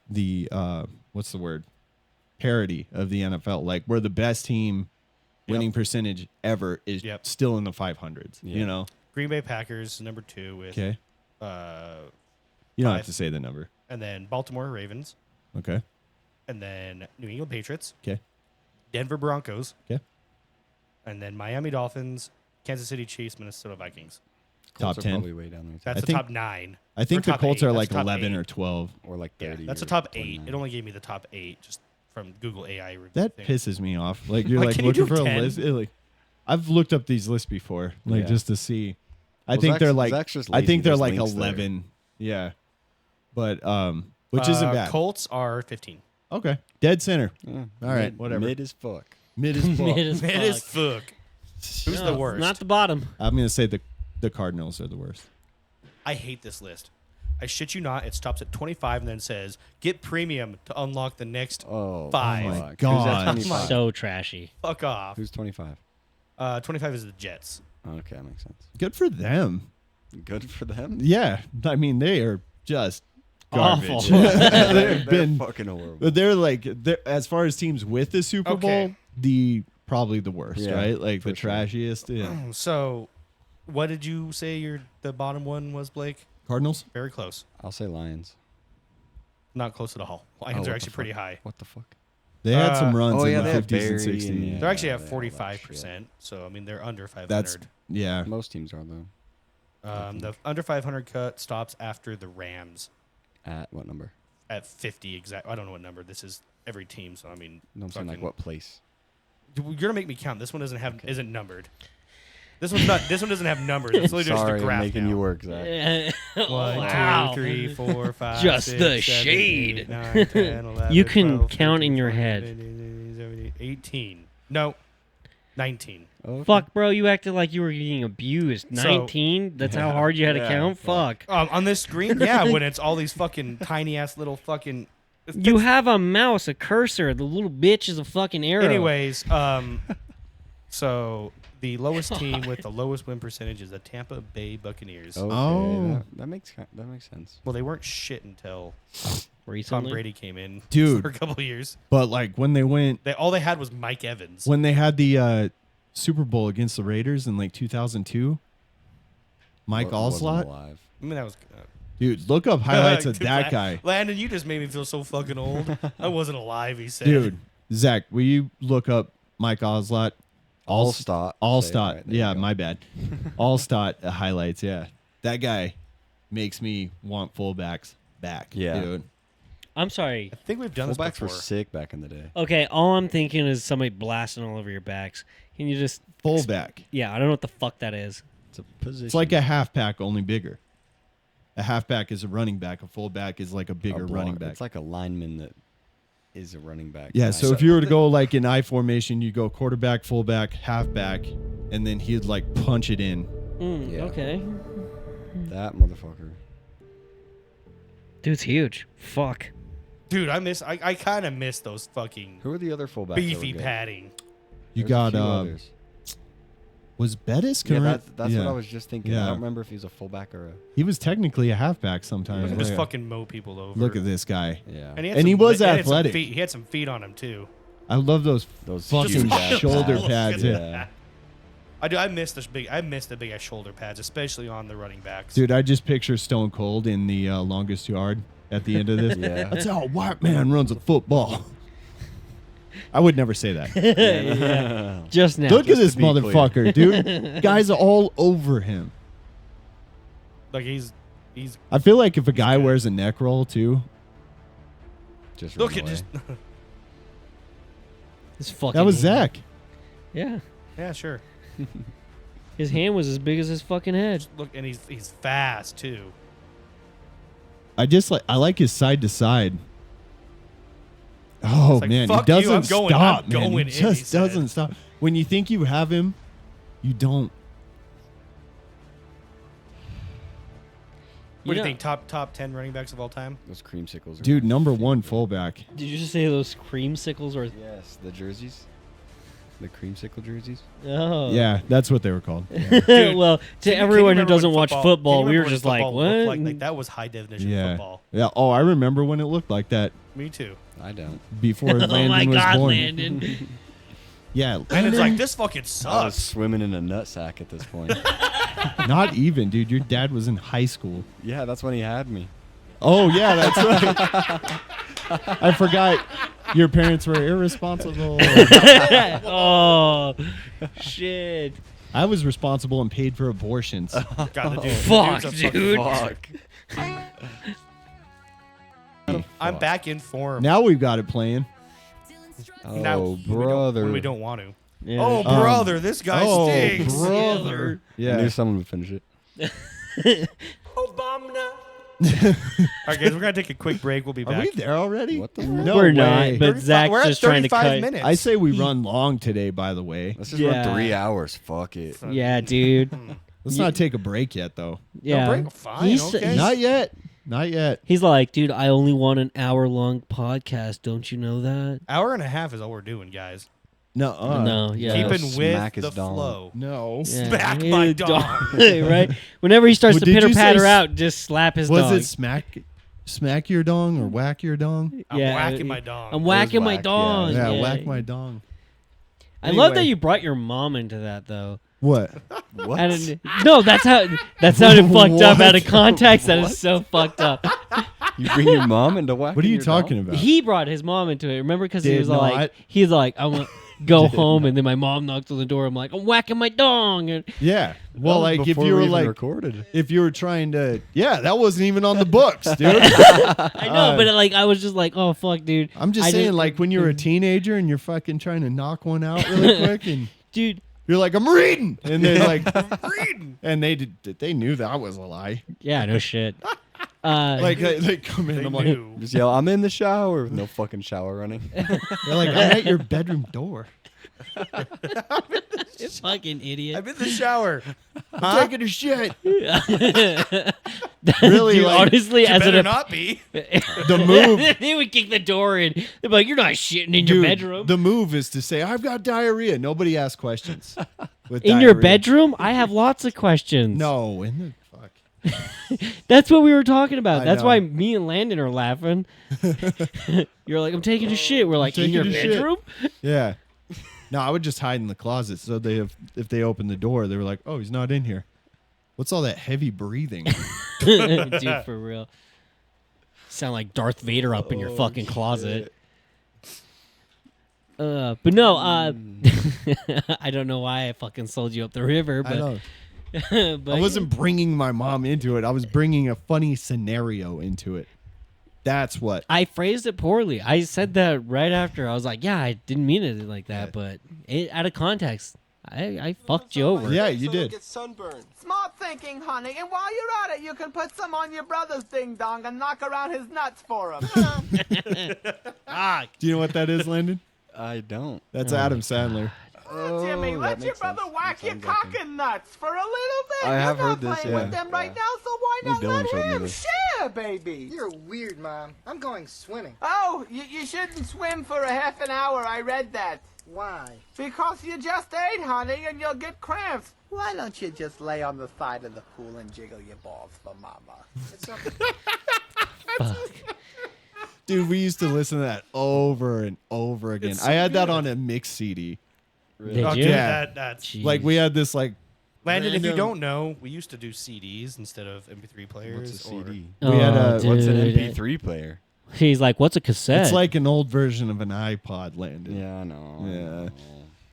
what's the word? Parity of the NFL. Like we're the best team winning percentage ever is Yep. still in the 500s, Yeah. you know. Green Bay Packers number two with Okay. You don't have Five. to say the number. and then Baltimore Ravens, Okay. and then New England Patriots, Okay. Denver Broncos, Okay. and then Miami Dolphins, Kansas City Chiefs, Minnesota Vikings. Top Colts are 10. Probably way down there. Too. That's I the think- top 9. I think Or the top Colts 8. are That's like top 11 8. or 12. Or like Yeah, 30. that's or a top 8. 29. It only gave me the top 8 just from Google AI. That thing. pisses me off. Like you're Like, like can you looking do for 10? a list. I've looked up these lists before, like Yeah. just to see. I Well, think they're Zach's- like Zach's just I lazy. think they're There's like links there. 11. Yeah. But which isn't bad. Colts are 15. Okay. Dead center. Yeah, All right, mid- whatever. Mid as fuck. Mid is fuck. Mid as Man, is fuck. fuck. Who's the No, worst? Not the bottom. I'm going to say the Cardinals are the worst. I hate this list. I shit you not. It stops at 25 and then says, get premium to unlock the next Oh, 5. my fuck. God. Who's at Oh my 25? So trashy. Fuck off. Who's 25? 25 is the Jets. Okay, that makes sense. Good for them. Good for them. Yeah. I mean, they are just Awful. garbage. They're They've been fucking horrible. But they're like, as far as teams with the Super Okay. Bowl, the probably the worst, Yeah, right? Like the for sure. trashiest. Yeah. So, what did you say the bottom one was, Blake? Cardinals. Very close. I'll say Lions. Not close at all. Oh, Lions what are the actually pretty fuck? high. What the fuck? They had some runs oh, in yeah, the they had 50s and Barry 60s. and, yeah. They're actually at they had all that 45%. So, I mean, they're under 500. That's yeah. Most teams are though. The under 500 cut stops after the Rams At what number? at 50 exact. I don't know what number. This is every team. So, I mean, No, I'm saying like fucking- what place? You're gonna make me count. This one isn't numbered. This one's not. This one doesn't have numbers. It's literally Sorry, just a I'm graph. making now. you work, Zach. 1, Wow. 2, 3, 4, 5. Just 6, the 7, shade. 8, 9, 10, 11, You can 12, count 13, in your 14, head. 15, 17, 18. No, 19. Okay. Fuck, bro, you acted like you were getting abused. So- 19? That's how hard you had to Yeah, count? Fuck. On this screen, yeah, when it's all these fucking tiny ass little fucking. You have a mouse, a cursor. The little bitch is a fucking arrow. Anyways, so the lowest team with the lowest win percentage is the Tampa Bay Buccaneers. Okay, Oh. that makes sense. Well, they weren't shit until Tom Recently? Brady came in, Dude. for a couple of years. But like when they went, All they had was Mike Evans. when they had the Super Bowl against the Raiders in like 2002, Mike Wasn't Allslott, alive. I mean, that was. dude, look up highlights of Dude, that guy, Landon, you just made me feel so fucking old. I wasn't alive. He said, dude. Zach, will you look up Mike Allslott? Allstott. Allstott. Right, there you Yeah, go. my bad. Allstott highlights. Yeah, that guy makes me want fullbacks back. Yeah. dude. I'm sorry. I think we've done this Fullbacks were before. sick back in the day. Okay, all I'm thinking is somebody blasting all over your backs. Can you just. Fullback. Yeah, I don't know what the fuck that is. It's a position. It's like a halfback, only bigger. A halfback is a running back. A fullback is like a bigger running back. It's like a lineman that is a running back. Yeah, Nice. so if you were to go like in I formation, you go quarterback, fullback, halfback, and then he'd like punch it in. Yeah. Okay. that motherfucker. Dude's huge. Fuck. Dude, I kind of miss those fucking Who are the other fullbacks? that were beefy good? padding. You There's a got few others. was Bettis Yeah, correct? that's what I was just thinking. Yeah. I don't remember if he was a fullback or a. He was technically a halfback sometimes. He just Yeah. fucking mow people over. Look at this guy. Yeah. And he, had And he some was li- had some athletic. feet- He had some feet on him too. I love those Those fucking huge ass shoulder pads. pads. Yeah. Yeah. I do. I miss the big ass shoulder pads, especially on the running backs. Dude, I just picture Stone Cold in the longest yard at the end of this. Yeah. That's how a white man runs a football. I would never say that. Just now. Look at this to be clear. motherfucker, dude. Guys all over him. Like he's I feel like if a guy wears a neck roll too, Just look run at away. just This fucking. that was Zach. Yeah. yeah sure. His hand was as big as his fucking head. Look, and he's fast too. I like his side to side. Oh It's like, man, he fuck you, I'm doesn't going- stop, I'm man. going He in, he just said. doesn't stop. When you think you have him, you don't. What do you know- think? Top 10 running backs of all time? Those creamsicles. Are Dude, number one fullback. Did you just say those creamsicles or? Yes, the jerseys. The creamsicle jerseys. Oh. Yeah, that's what they were called. Dude, well, to Can you everyone who remember doesn't when watch can football, you we were remember just what like, football looked what? Like that was high definition Yeah. football. Yeah. Oh, I remember when it looked like that Me too. I don't. before Oh Landon my was God, born. Landon. Yeah, And it's like, this fucking I was sucks. swimming in a nutsack at this point. not even, dude. Your dad was in high school. Yeah, that's when he had me. Oh yeah, that's right. I forgot your parents were irresponsible. Oh, shit. I was responsible and paid for abortions. God, the dude, Fuck, the dude's a fucking- dude. Fuck. I'm back in form. Now we've got it playing. Now, Oh, when brother. when we don't want to. Yeah. Oh, brother, this guy stinks. brother. I knew Yeah. someone would finish it. All right, guys, we're gonna take a quick break. We'll be Are back. we there already? What the fuck? No We're way. not, but 35 Zach's we're at just trying to 35 cut. minutes. I say we run long today. By the way, Let's just Yeah. run 3 hours. Fuck it. Yeah, dude. let's not take a break yet, though. Yeah. break? Fine, He's, okay. he's, Not yet. Not yet. he's like, dude, I only want an hour-long podcast. Don't you know that? Hour and a half is all we're doing, guys. No. No, yeah. Keeping Smack with his the dong. flow. No. Yeah. Smack Yeah, my dog. dog. Right? Whenever he starts Well, to did you say pitter-patter s- out, just slap his Was dog. it smack your dong or whack your dong? I'm whacking my dong. I'm whacking my whack, yeah. dong. Yeah, whack my dong. I love that Anyway. you brought your mom into that, though. What? What? I didn't- no, that sounded fucked up out of What? context. That is so fucked up. You bring your mom into whacking What are you your talking dog? about? He brought his mom into it. Remember, because he Did was not. like, I'm gonna go home, and then my mom knocked on the door. I'm like, I'm whacking my dong. And Yeah. That Well, was like if before you we were even like, recorded. if you were trying to, yeah, that wasn't even on the books, dude. I know, but like, I was just like, oh fuck, dude. I'm just I saying, didn't- like when you're a teenager and you're fucking trying to knock one out really quick, and dude. you're like, I'm reading, and they're like, reading, and they knew that was a lie. Yeah, no shit. Like they come in, They I'm like, knew. Just yell, I'm in the shower with no fucking shower running. they're like, I'm at your bedroom door. fucking idiot. I'm in the shower. I'm taking a shit. Dude, Really, like, honestly, You as better an not be. The move, they would kick the door in. They'd be like, "You're not shitting in dude, your bedroom." the move is to say, I've got diarrhea. Nobody asks questions. With In your diarrhea. bedroom, I have lots of questions. No, in the fuck. That's what we were talking about. I That's know. why me and Landon are laughing. You're like, I'm taking a shit. We're like, in taking your a shit. bedroom? Yeah. No, I would just hide in the closet. So if they opened the door, they were like, "Oh, he's not in here." What's all that heavy breathing? Dude, for real. Sound like Darth Vader up in your fucking closet. But no, I don't know why I fucking sold you up the river, I know. but, but I wasn't bringing my mom into it. I was bringing a funny scenario into it. That's what. I phrased it poorly. I said that right after. I was like, yeah, I didn't mean it like that, but out of context, I fucked you over. Yeah, you did. Smart thinking, honey. And while you're at it, you can put some on your brother's ding dong and knock around his nuts for him. Do you know what that is, Landon? I don't. That's Adam Sandler. Jimmy, that let your makes sense. brother whack That your sounds like cock him. and nuts for a little bit. I have You're not heard this, playing yeah. with them right Yeah. now, so why I not think Dylan showed let me him this. share, baby? You're weird, Mom. I'm going swimming. Oh, you shouldn't swim for a half an hour. I read that. Why? Because you just ate, honey, and you'll get cramps. Why don't you just lay on the side of the pool and jiggle your balls for mama? It's okay. Dude, we used to listen to that over and over again. It's so I had that good. on a mix CD. Did Oh, you? dude, Yeah. that's Jeez. Like we had this like Landon. If you random- don't know, we used to do CDs instead of MP3 players. What's a or- CD? we had Oh, a- What's an dude. MP3 player? He's like, what's a cassette? It's like an old version of an iPod, Landon. Yeah, I know. Yeah.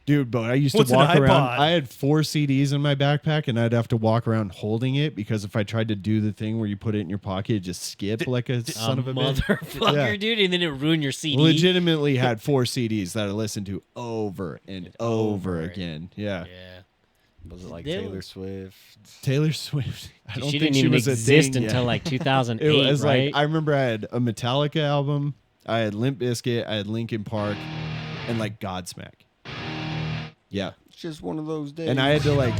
Dude, but I used What's to an walk around. iPod? I had 4 CDs in my backpack, and I'd have to walk around holding it because if I tried to do the thing where you put it in your pocket, it just skip like a son of a bitch. motherfucker, Yeah. dude, and then it ruined your CD. Legitimately had 4 CDs that I listened to over and over Over. again. Yeah. Yeah. Was it like They- Taylor Swift? Taylor Swift. I don't She think didn't she even was exist a thing until yet. like 2008, It was right? like I remember I had a Metallica album, I had Limp Bizkit, I had Linkin Park, and like Godsmack. Yeah. It's just one of those days. And I had to like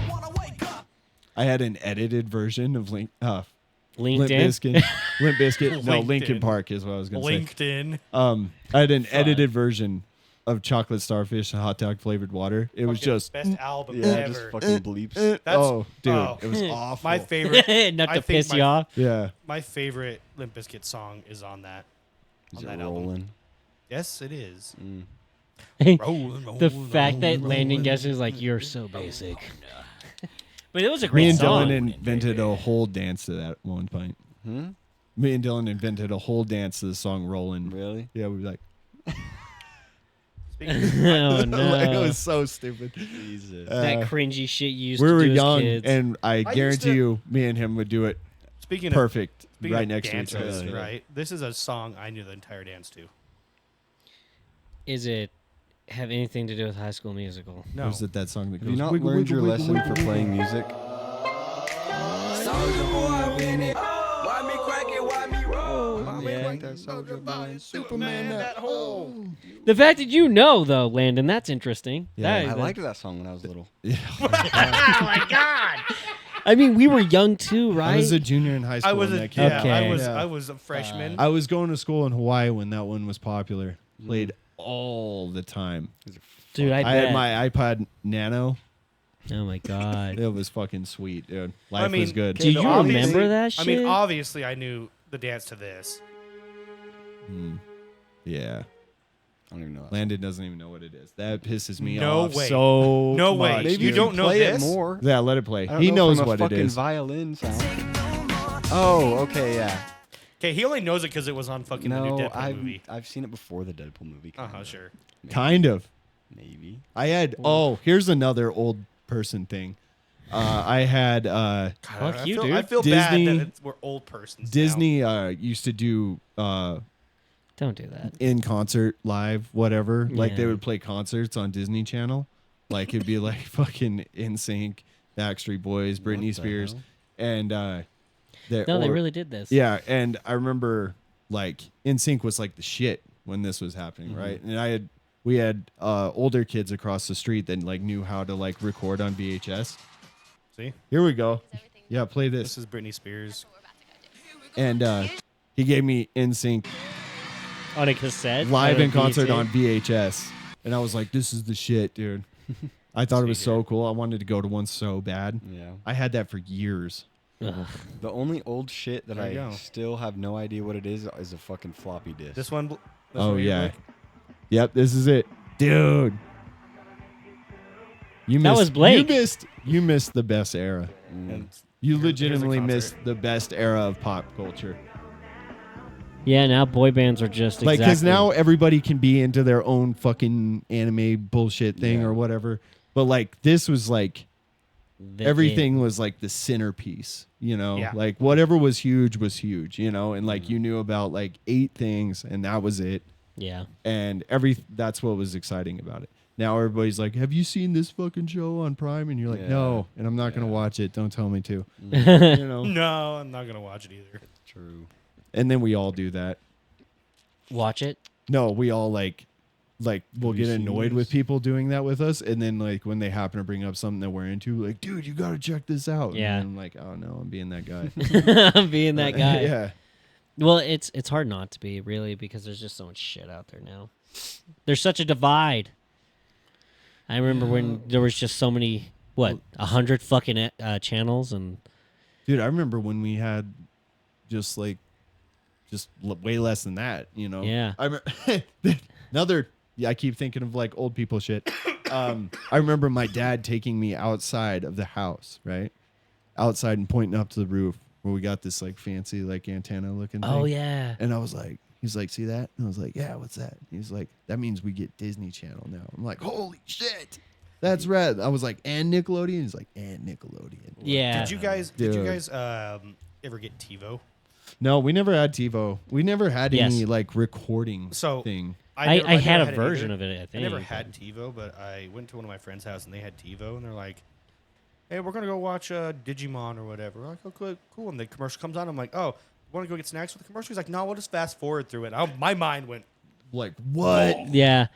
I had an edited version of Limp LinkedIn. Bizkit. Limp Bizkit. No, Linkin LinkedIn. Park is what I was gonna say. LinkedIn. I had an edited version of Chocolate Starfish and hot dog flavored water. It was Fucking just best album yeah, ever. just fucking bleeps. That's- oh, dude, oh. it was awful. My favorite. Not I to think piss you off. yeah. My favorite Limp Bizkit song is on that. Is On it that album. rolling? Yes, it is. Mm. The fact that Landon guesses is like, you're so basic. But it was a great Me and song. Dylan invented a whole dance to that one point. Hmm? Me and Dylan invented a whole dance to the song "Rollin'." Really? Yeah, we were like, Oh no. it was so stupid. Jesus. That cringy shit you used We to were do young, as kids. and I used guarantee to- you, me and him would do it Speaking perfect, Speaking right of next to each dances, other. right? This is a song I knew the entire dance to. Is it have anything to do with High School Musical? No. Or is it that song that Have goes? you not "Wiggle, learned your wiggle, wiggle, lesson for wiggle, playing music? The fact that you know, though, Landon, that's interesting. Yeah, That- I that- liked that song when I was little. I mean, we were young too, right? I was a junior in high school. I was when a that came out. Okay. I was a freshman. I was going to school in Hawaii when that one was popular. Played all the time. Dude, I I bet. had my iPod Nano. Oh my god. It was fucking sweet, dude. Life mean, was good. Do you obviously- remember that shit? I mean, obviously, I knew the dance to this. Yeah. I don't even know. Landon doesn't even know what it is. That pisses me No off way. so No way. much, Maybe dude. you don't know play this? it more. Yeah, let it play. I don't He know knows from a what it fucking is. violin sound. Oh, okay, yeah. Okay, he only knows it because it was on fucking the new No, Deadpool movie. I've seen it before the Deadpool movie. Uh huh, kinda. sure. Kind of. Maybe. I had. Oh, here's another old person thing. I had Fuck you, feel, dude. I feel Disney- bad that we're old persons. now. Disney used to do Don't do that. in concert live whatever. Like they Yeah. would play concerts on Disney Channel. Like it'd be like fucking NSYNC, Backstreet Boys, Britney the Spears, hell? and No, they really did this. Yeah, and I remember like NSYNC was like the shit when this was happening, right? And we had older kids across the street that like knew how to like record on VHS. See, Here we go. Yeah, play this. this is Britney Spears. And he gave me NSYNC On a cassette. live on a in concert VHS? on VHS, and I was like, "This is the shit, dude." I thought it was so cool. I wanted to go to one so bad. Yeah. I had that for years. Ugh. The only old shit that There you I go. still have no idea what it is a fucking floppy disk. This one. This Oh one you yeah. like? Yep, this is it, dude. You That missed, was Blake. You missed the best era. And You Here's a legitimately concert. missed the best era of pop culture. Yeah, now boy bands are just Like, because exactly. now everybody can be into their own fucking anime bullshit thing Yeah. or whatever. But like, this was like The everything was like the centerpiece, you know? Yeah. Like whatever was huge, you know? And like you knew about like 8 things and that was it. Yeah. And that's what was exciting about it. Now everybody's like, "Have you seen this fucking show on Prime?" And you're like, Yeah. "No," and I'm not gonna Yeah. watch it. Don't tell me to. You know. no, I'm not gonna watch it either. True. And then we all do that. Watch it. No, we all like we'll Have you get seen annoyed with this? people doing that with us, and then like when they happen to bring up something that we're into, like, "Dude, you gotta check this out." Yeah. And I'm like, "Oh no, I'm being that guy." I'm being that guy. Yeah. Well, it's hard not to be, really, because there's just so much shit out there now. There's such a divide. I remember when there was just so many, 100 fucking channels, and Dude, I remember when we had just way less than that, you know? Yeah. I keep thinking of like old people shit. I remember my dad taking me outside of the house, right? Outside and pointing up to the roof where we got this like fancy like antenna looking thing. oh yeah, And I was like, he's like, "See that?" And I was like, "Yeah, what's that?" He's like, "That means we get Disney Channel now." I'm like, "Holy shit. That's rad." I was like, "And Nickelodeon?" He's like, "And Nickelodeon." yeah. Did you guys Dude. ever get TiVo? No, we never had TiVo. We never had any Yes. like recording So- thing. I never had a it version either. of it. I I think never had TiVo, but I went to one of my friends' house and they had TiVo, and they're like, "Hey, we're gonna go watch Digimon or whatever." We're like, "Oh, cool." And the commercial comes on. I'm like, "Oh, want to go get snacks with the commercial?" He's like, "No, we'll just fast forward through it." My mind went Like, what? Yeah.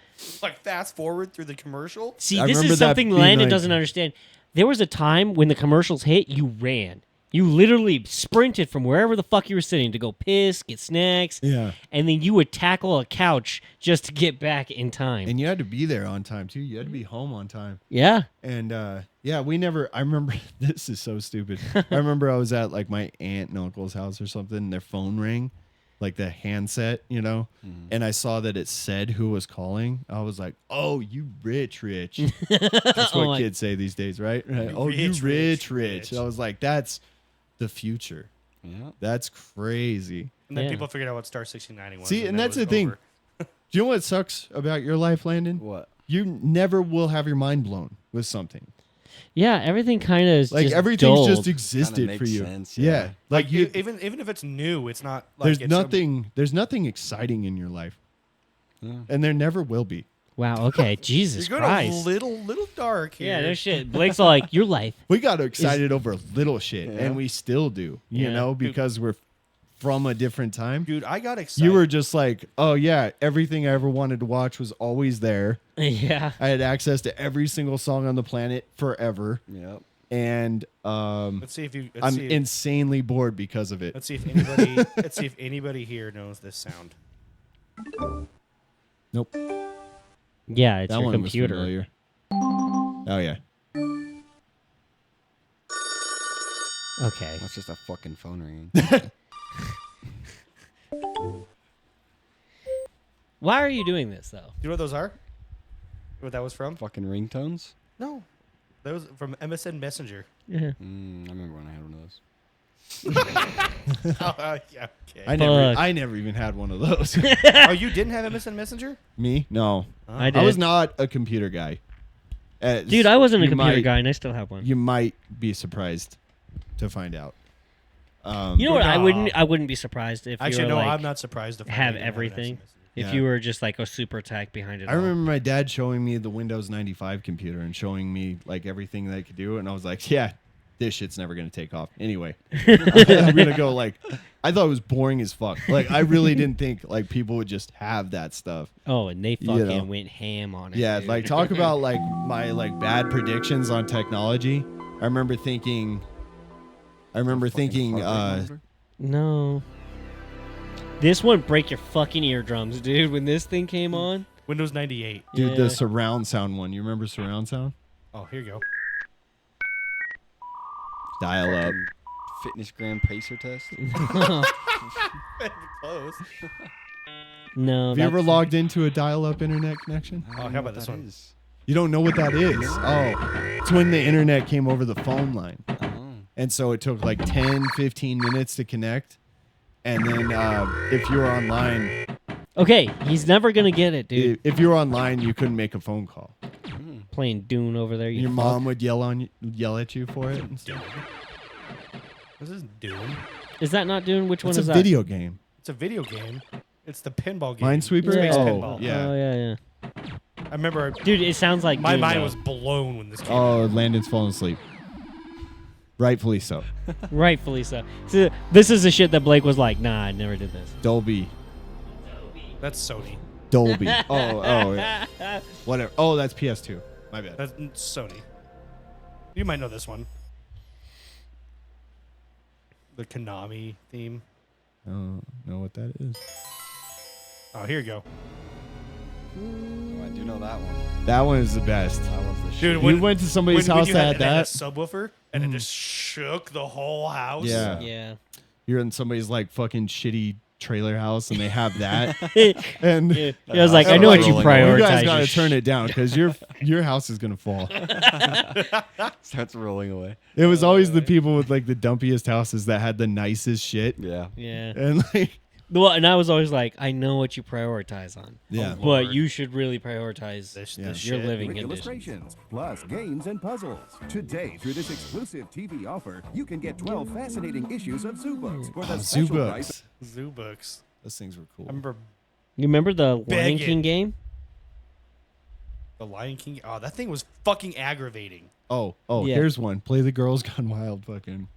like fast forward through the commercial. See, I this remember is that something being Landon like- doesn't understand. There was a time when the commercials hit, you ran. You literally sprinted from wherever the fuck you were sitting to go piss, get snacks, Yeah. and then you would tackle a couch just to get back in time. And you had to be there on time too. You had to be home on time. Yeah. And yeah, we never. I remember this is so stupid. I remember I was at like my aunt and uncle's house or something. And their phone rang, like the handset, you know, and I saw that it said who was calling. I was like, "Oh, you rich." That's what kids say these days, right? Oh, you rich. I was like, "That's the future. Yeah. That's crazy." And then Yeah. people figured out what Star 69 was. See, and then it that's the was thing. over. Do you know what sucks about your life, Landon? What? You never will have your mind blown with something. Yeah, everything kind of is Like just everything's dulled. just existed Kinda for makes you. sense, yeah. yeah. Like you, even if it's new, it's not like there's it's there's nothing exciting in your life, Yeah. and there never will be. Wow. Okay. Jesus You're going Christ. a little dark here. Yeah. No shit. Blake's all like, your life. We got excited over little shit, Yeah. and we still do. You Yeah. know, because we're from a different time. Dude, I got excited. You were just like, oh yeah, everything I ever wanted to watch was always there. Yeah. I had access to every single song on the planet forever, Yep. and Let's see if you. Let's I'm see, insanely bored because of it. let's see if anybody. let's see if anybody here knows this sound. Nope, Yeah. It's that your one computer. was familiar. Oh yeah. Okay. That's just a fucking phone ringing. Why are you doing this though? Do you know what those are? What that was from? Fucking ringtones? No, that was from MSN Messenger. Yeah. I remember when I had one of those. Oh, yeah. Okay. I never even had one of those. Oh, you didn't have MSN Messenger? Me? No. I did. I was not a computer guy. Dude, I wasn't a You computer might- guy, and I still have one. You might be surprised to find out. You know what? I No. wouldn't be surprised if Actually, you no, were like, I'm not surprised to find have out you an everything. MSN. If Yeah. you were just like a super tech behind it. I all. remember my dad showing me the Windows 95 computer and showing me like everything that I could do, and I was like, "Yeah, this shit's never gonna take off." Anyway, I'm gonna go like, I thought it was boring as fuck. Like, I really didn't think like people would just have that stuff. Oh, and they You fucking know. went ham on it. Yeah, dude. like talk about like my like bad predictions on technology. I remember thinking. Heart rate uh, monitor? No. This one break your fucking eardrums, dude. When this thing came on, Windows 98. dude, Yeah. the surround sound one. You remember surround sound? Oh, here you go. Dial up. Fitness gram pacer test? Close. no. Have you ever that's- logged into a dial-up internet connection? Oh, how about this one? You don't know what that is? Oh, it's when the internet came over the phone line. Oh. And so it took like 10, 15 minutes to connect. And then if you were online, Okay, he's never gonna get it, dude. if you were online, you couldn't make a phone call. Playing Dune over there. You Your fuck. mom would yell at you for it. And stuff. This is Doom. Is that not Dune? Which It's one a is that? video game. It's a video game. It's the pinball game. Minesweeper? Space Oh, pinball. yeah. Oh yeah, I remember dude. It sounds like my Dune, mind though. was blown when this came Oh, Landon's falling asleep. Rightfully so. Rightfully so. So this is the shit that Blake was like, nah, I never did this. Dolby. That's Sony. Dolby. oh, yeah. Whatever. Oh, that's PS2. My bad. That's Sony. You might know this one. The Konami theme. I don't know what that is. Oh, here you go. Oh, I do know that one. That one is the best. That was the shit. Dude, You went to somebody's house you that had and it that? Mm. a subwoofer, and it just shook the whole house. Yeah. Yeah. You're in somebody's like fucking shitty trailer house and they have that. And Yeah, I was like, I know what you rolling prioritize. you guys gotta your turn it down because your house is gonna fall. Starts rolling away. It was always the people with like the dumpiest houses that had the nicest shit. Yeah. Yeah. And like Well, and I was always like, I know what you prioritize on. Yeah. But you should really prioritize This, Yeah. this your shit. living With conditions. illustrations, plus games and puzzles. Today, through this exclusive TV offer, you can get 12 fascinating issues of Zoo Books for the Zoo special price. Books. Zoo books. Those things were cool. I remember You remember the Lion Begging. King game? the Lion King. Oh, that thing was fucking aggravating. Oh, Yeah. here's one. Play the Girls Gone Wild fucking.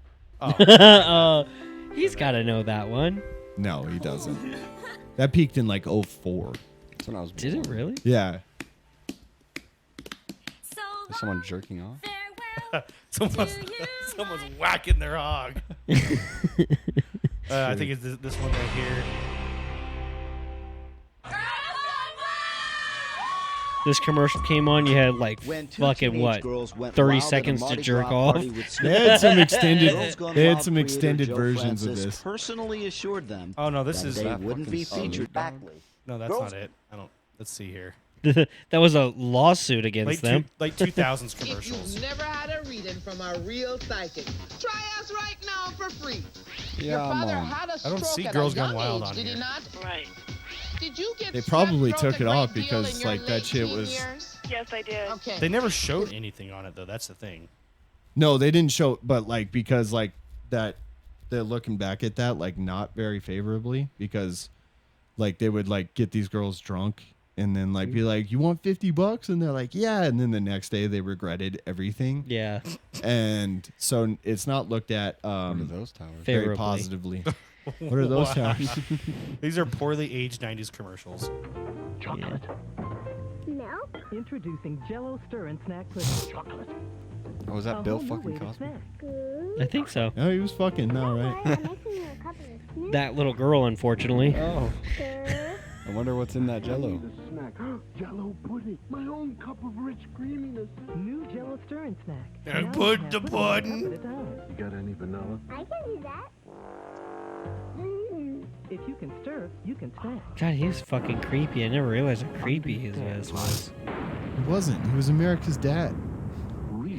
He's got to know that one. No, he doesn't. That peaked in like 04. That's when I was born. Did it really? Yeah. Is someone jerking off? Someone's whacking their hog. I think it's this one right here. this commercial came on, you had like When two fucking teenage what, girls went 30 wild at a seconds to Mardi jerk Gras off. party with They had some extended. Girls Gone They had Wild some creator extended Joe versions of Francis this. personally assured them Oh no, this that is they that wouldn't be fucking featured solid. backly. no, that's Girls- not it. I don't. Let's see here. That was a lawsuit against them. Late 2000s If commercials. you've never had a reading from a real psychic, try us right now for free. Your Yeah, father Mom. had a I stroke don't see at Girls a Gone young Wild age, on did here. he not? Right. Did you get They probably strep took throat it a off great deal because, in your like, that late shit teen was- years? Yes, I did. Okay. They never showed anything on it though. That's the thing. No, they didn't show, but like because like that, they're looking back at that like not very favorably because like they would like get these girls drunk and then like be like, "You want $50?" and they're like, "Yeah," and then the next day they regretted everything. Yeah. And so it's not looked at What are very those towers? Favorably. positively. What are those Wow. towers? These are poorly aged 90s commercials. Yeah. Introducing Jello Stir and Snack Pudding. Chocolate. Oh, was that Bill fucking Cosby? I think so. Oh, he was fucking no, right? That little girl, unfortunately. Oh. I wonder what's in that Jello. Jello pudding. My own cup of rich creaminess. New Jello Stir and Snack. And Now put have the pudding pudding. a cup at a time. You got any vanilla? I can do that. If you can stir, you can snack. God, he was fucking creepy. I never realized how creepy his ass was. He wasn't. He was America's dad.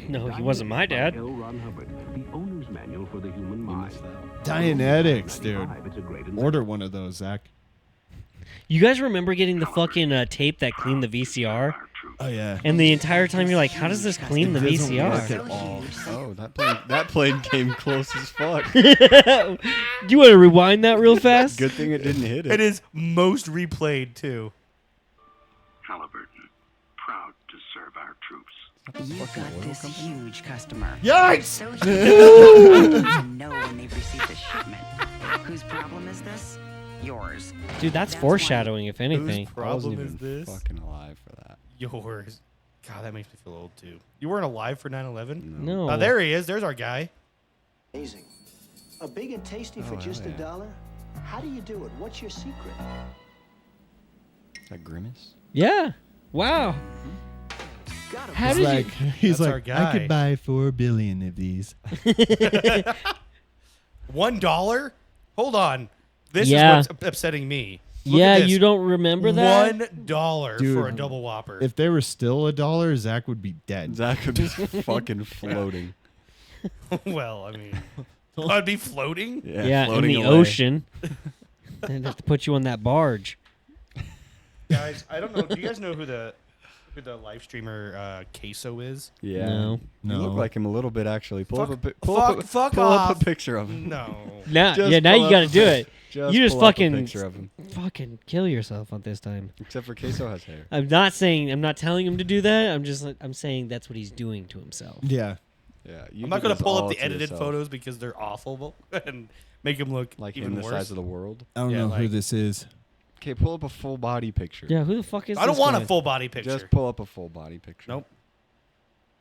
No, he wasn't my dad. L. Ron Hubbard, the owner's manual for the human mind. Dianetics, dude. Order one of those, Zach. You guys remember getting the fucking tape that cleaned the VCR? Oh yeah. And the entire time you're like, how does this clean the It doesn't work VCR? at all. Oh, that plane came close as fuck. Do you want to rewind that real fast? Good thing it didn't hit It it. is most replayed too. Halliburton, proud to serve our troops. You've got this huge customer. Yikes! So huge, to know when they've received a shipment. Whose problem is this? Yours. Dude, that's why- foreshadowing, if anything. Whose I wasn't problem is even this? fucking alive for that. Yours. God, that makes me feel old too. You weren't alive for 9/11? No. Oh, there he is. There's our guy. Amazing. A big and tasty for Oh, just hell yeah. $1? How do you do it? What's your secret? Is that Grimace? Yeah. Wow. How He's did like, you? he's That's our like, I guy. could buy 4 billion of these. $1? Hold on. This Yeah. is what's upsetting me. Look Yeah, at this. you don't remember that? $1 Dude, for a double whopper. If they were still $1, Zach would be dead. Zach could be fucking floating. Well, I mean, I'd be floating. Yeah, in floating the away. ocean. They'd have to put you on that barge. Guys, I don't know. Do you guys know who the live streamer Queso is? Yeah. No. You No. look like him a little bit, actually. Pull up a Fuck pull up off. a picture of him. No. Now, Just yeah, now pull you up got to a do pic- it. just You just pull up a fucking, picture of him. fucking kill yourself on this time. Except for Queso has hair. I'm not telling him to do that. I'm saying that's what he's doing to himself. Yeah. Yeah. You I'm not do gonna this pull all up the to edited yourself. photos because they're awful and make him look Like even him the worse. size of the world. I don't Yeah, know who like- this is. Okay, pull up a full body picture. Yeah, who the fuck is I don't this want guy? a full body picture. Just pull up a full body picture. Nope.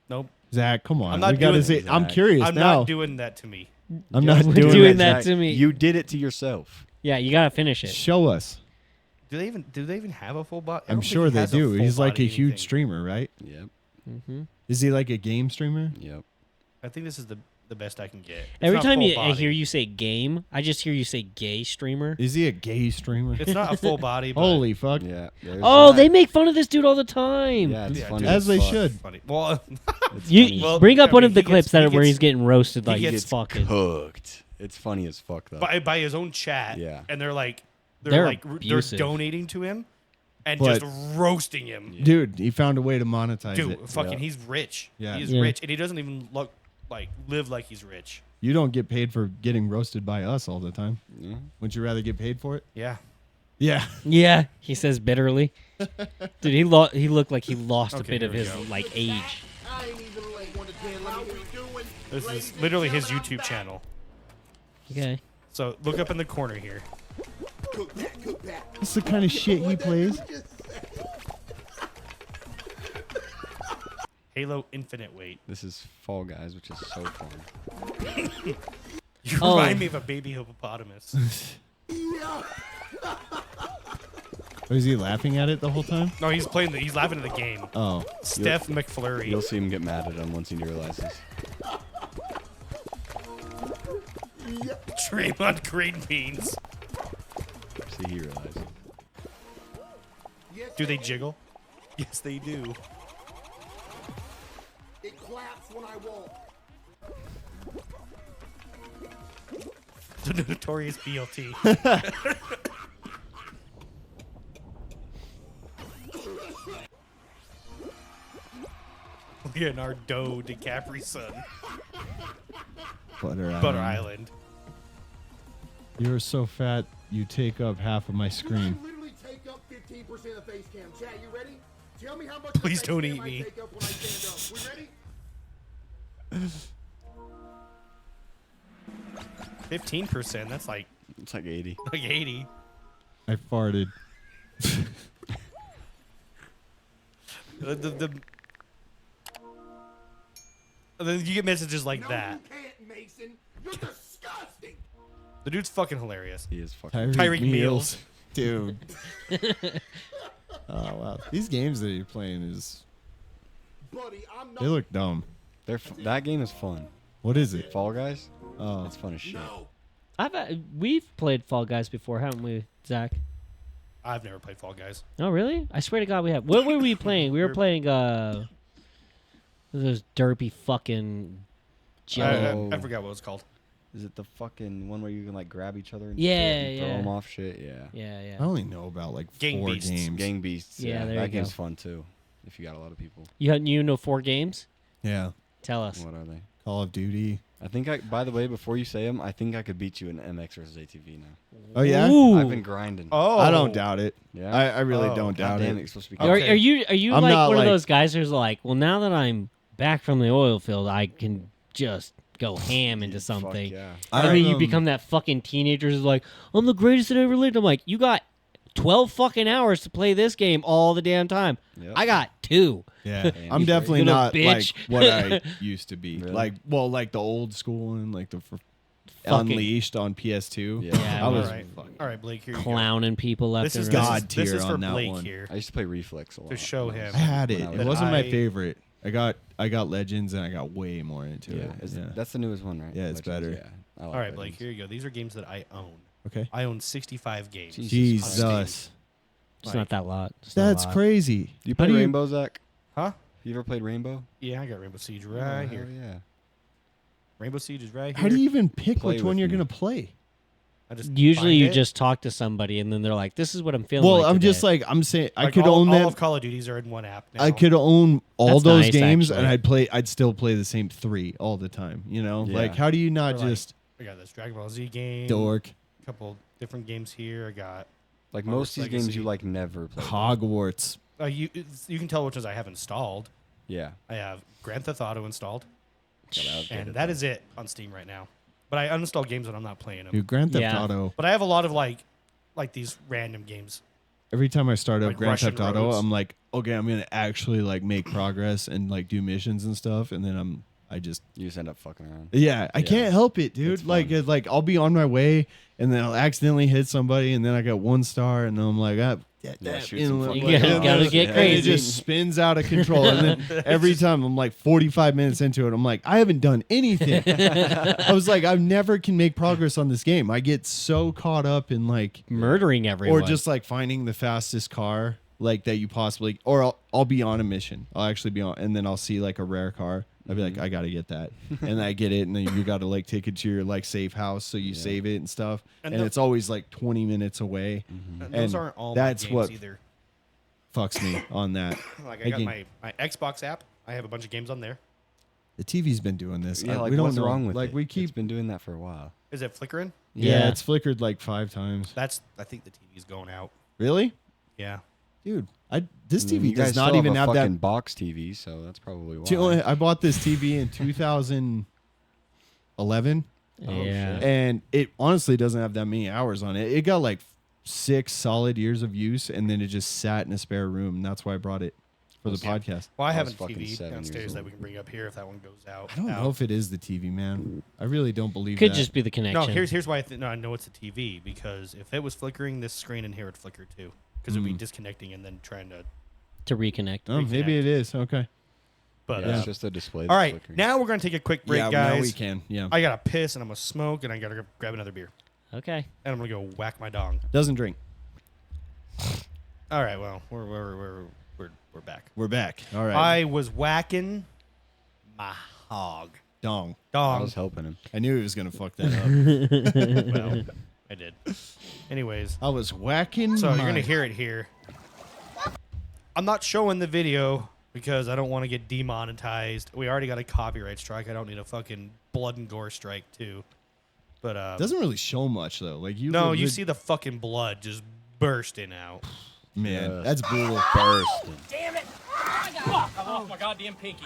Nope. Zach, come on. I'm not We gotta doing see. that. I'm curious I'm now. not doing that to me. I'm not We're doing, doing that. that to me. You did it to yourself. Yeah, you gotta finish it. Show us. Do they even have a full body? I'm sure they do. He's like a huge streamer, right? Yep. Mm-hmm. Is he like a game streamer? Yep. I think this is the best I can get. It's Every not time full I body. hear you say game, I just hear you say gay streamer. Is he a gay streamer? It's not a full body. But Holy fuck. Yeah. there's Oh, that. they make fun of this dude all the time. Yeah, it's Yeah, funny dude, As they fuck. should. funny. Well, It's You funny. Well, bring up I one mean, of the he clips gets- that he where gets- he's getting roasted like he he's gets fucking. Cooked. It's funny as fuck though. by his own chat. Yeah. And they're They're they're abusive. donating to him and But- just roasting him. Dude, he found a way to monetize Dude, it. fucking, Yeah. he's rich. Yeah. He's Yeah. rich, and he doesn't even live like he's rich. You don't get paid for getting roasted by us all the time. Yeah. Wouldn't you rather get paid for it? Yeah. Yeah. Yeah, he says bitterly. Dude, he looked like he lost a Okay, bit of here we his go. like age. This is literally his YouTube channel. Okay. So look up in the corner here. That's the kind of shit he plays. Halo Infinite Weight. This is Fall Guys, which is so fun. You Oh. remind me of a baby hippopotamus. Are Oh, is he laughing at it the whole time? No, he's playing. He's laughing at the game. Oh. Steph McFlurry. You'll see him get mad at him once he realizes. Draymond green beans. See, he realizes. Do they jiggle? Yes, they do. It claps when I walk. The notorious BLT. Leonardo DiCaprio's son. Butter Island. You're so fat, you take up half of my screen. Literally take up 15% of face cam. Chat, you ready? Tell me how much Please of the don't face eat cam I me. take up when I stand up. We ready? 15%. That's like It's like 80. like 80. I farted. Then you get messages like that. You can't, Mason. You're disgusting. The dude's fucking hilarious. He is fucking. Tyreek Meals. Dude. Oh, wow. These games that you're playing Buddy, I'm not. they look dumb. That game is fun. What is it? Fall Guys? Oh. It's fun as shit. We've played Fall Guys before, haven't we, Zach? I've never played Fall Guys. Oh, really? I swear to God, we have. What were we playing? We were playing those derpy fucking Jello. I forgot what it was called. Is it the fucking one where you can like grab each other and Yeah, shit and throw yeah. them off shit? Yeah. Yeah. I only know about like Gang 4 Beasts. games. Gang Beasts. Yeah, there that you game's go. fun too. If you got a lot of people. You know 4 games? Yeah. Tell us. What are they? Call of Duty. I think by the way, before you say them, I think I could beat you in MX versus ATV now. Oh, yeah? Ooh. I've been grinding. Oh, I don't doubt it. Yeah? I really Oh, don't doubt Damn, it. it's supposed to be. Okay. Are you I'm like not one of like- those guys who's like, well, now that I'm back from the oil field, I can just go ham into Fuck something. yeah. I mean, you become that fucking teenager who's like, I'm the greatest that ever lived. I'm like, you got 12 fucking hours to play this game all the damn time. Yep. I got 2. Yeah, Damn I'm straight. definitely Little not bitch. like what I used to be. Really? Like the old school one, like the Fucking- Unleashed on PS2. Yeah. Yeah, I was All right, Blake. Here you go. clowning people left This is and right. God this is tier for on that Blake one. here. I used to play Reflex a lot. To show when I him. was- I had when it. I It was- wasn't my I- favorite. I got Legends and I got way more into Yeah, it. Yeah. that's the newest one, right? Yeah, it's better. Yeah. I like All right, Blake. Legends. Here you go. These are games that I own. Okay. I own 65 games. Jesus Jesus. It's not that lot. It's not a That's lot. crazy. Do you How play Rainbow, Zach? Huh? You ever played Rainbow? Yeah, I got Rainbow Siege Oh, right hell here. yeah. Rainbow Siege is right here. How do you even pick Play which one with you're me. gonna play? I just Usually find you it. just talk to somebody and then they're like, this is what I'm feeling Well, like I'm today. just like I'm saying I Like could all, own all that. of Call of Duties are in one app now. I could own all That's those nice, games actually. and I'd still play the same 3 all the time. You know, Yeah. like how do you not Or, like, just I got this Dragon Ball Z game. dork A couple different games here. I got. Like Hogwarts most of these games, Legacy. you like never play. Hogwarts? You can tell which ones I have installed. Yeah. I have Grand Theft Auto installed, Gotta update and it, that though. is it on Steam right now. But I uninstall games when I'm not playing them. Dude, Grand Theft Yeah. Auto. But I have a lot of like these random games. Every time I start up Like Grand Russian Theft Auto, roads. I'm like, okay, I'm gonna actually like make progress and like do missions and stuff, and then I just You just end up fucking around. yeah, I can't help it, dude. It's Like fun. like I'll be on my way and then I'll accidentally hit somebody, and then I got 1 star, and then I'm like, shoot you some know, fucking like, You gotta and get it crazy. just spins out of control, and then every time I'm like 45 minutes into it, I'm like, I haven't done anything. I was like, I never can make progress on this game. I get so caught up in like murdering everyone. or just like finding the fastest car like that you possibly, or I'll be on a mission. I'll actually be on, and then I'll see like a rare car. I'll be like, I gotta get that, and I get it, and then you gotta like take it to your like safe house so you save it and stuff, And and the- it's always like 20 minutes away. And And those aren't all that's my games what either. fucks me on that. Like I got my Xbox app. I have a bunch of games on there. The TV's been doing this. Yeah, like we don't what's know. wrong with like it? we keep It's been doing that for a while. Is it flickering? yeah, it's flickered like 5 times. I think the TV's going out. Really, Yeah. dude? This I mean, TV you guys does not still even a have fucking that. box TV, so that's probably why. I bought this TV in 2011. Yeah. And it honestly doesn't have that many hours on it. It got like 6 solid years of use, and then it just sat in a spare room. And that's why I brought it for the podcast. Well, I have a was fucking TV 7 years downstairs that old. we can bring up here if that one goes out. I don't know if it is the TV, man. I really don't believe Could that. just be the connection. No, here's why I know it's a TV, because if it was flickering, this screen in here would flicker too. because it'd be disconnecting and then trying to reconnect. Oh, maybe it is. Okay. But Yeah, it's just a display. All right, now we're gonna take a quick break, Yeah, guys. now we can. Yeah. I gotta piss and I'm gonna smoke and I gotta grab another beer. Okay. And I'm gonna go whack my dong. Doesn't drink. All right, well, we're back. We're back. All right. I was whacking my hog. Dong. Dong. I was helping him. I knew he was gonna fuck that up. Well, I did. Anyways, I was whacking. so you're my- gonna hear it here. I'm not showing the video because I don't want to get demonetized. We already got a copyright strike. I don't need a fucking blood and gore strike too. But Doesn't really show much though. Like you. no, look- you see the fucking blood just bursting out. Man, Yes. that's brutal. Bursting. Damn it! Fuck! I lost my goddamn pinky.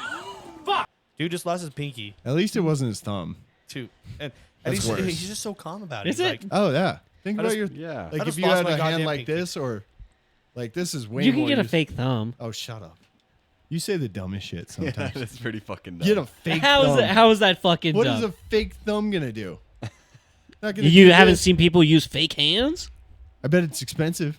Fuck! Dude just lost his pinky At least it wasn't his thumb. too, and That's he's, worse. he's just so calm about it. Is He's it? like, Oh yeah. Think I about just- your. Yeah. I Like just if you lost had my a hand goddamn like pinky. this, or like this is way You can more get a use- fake thumb. Oh, shut up. You say the dumbest shit Yeah, sometimes. that's pretty fucking dumb. Get a fake How thumb. is that? How is that fucking What dumb? is a fake thumb gonna do? Not gonna You do haven't this. seen people use fake hands? I bet it's expensive.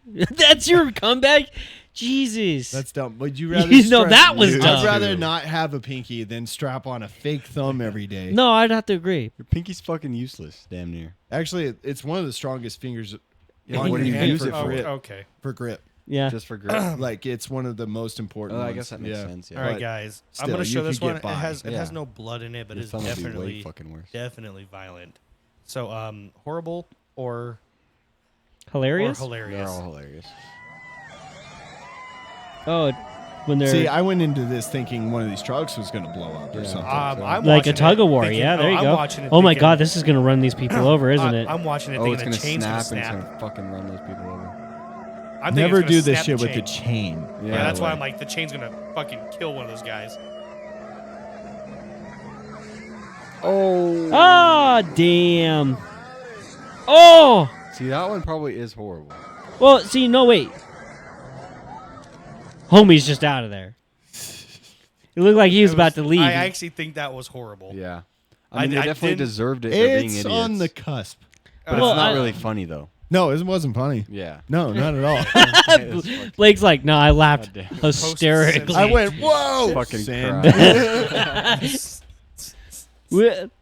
That's your comeback? Jesus. That's dumb. Would you rather? No, that was I'd dumb. rather not have a pinky than strap on a fake thumb every day. No, I'd have to agree. Your pinky's fucking useless, damn near. Actually, it's one of the strongest fingers. Yeah, on what do your you hand use it for for? grip. okay. For grip. Yeah. Just for grip. Like it's one of the most important. Oh, I ones. guess that makes sense, yeah. All right, But guys. I'm still, gonna show you this could one. get It by. has Yeah. no blood in it, but Your it's thumb would be way definitely fucking worse. definitely violent. So horrible or Hilarious? hilarious. They're all hilarious. Oh, when they're See, I went into this thinking one of these trucks was going to blow up or Yeah. something. I'm like a watching tug it of war. thinking- Yeah, there you I'm go. watching it Oh my thinking- God, this is gonna run these people over, isn't it? I'm watching it Oh, it's thinking gonna the chain's snap gonna and snap. it's gonna fucking run those people over. I'm thinking Never it's gonna do this snap shit with the chain. chain. Yeah, that's why way. I'm like the chain's gonna fucking kill one of those guys. Oh. Ah, damn. Oh. See, that one probably is horrible. Well, see, no, wait. Homie's just out of there. It looked like he was about to leave. I actually think that was horrible. Yeah. I mean, they definitely didn't- deserved it for being It's idiots. on the cusp. But Well, it's not I- really funny, though. No, it wasn't funny. Yeah. No, not at all. Blake's like, no, I laughed Goddamn. hysterically. I went, whoa! Fucking Sand.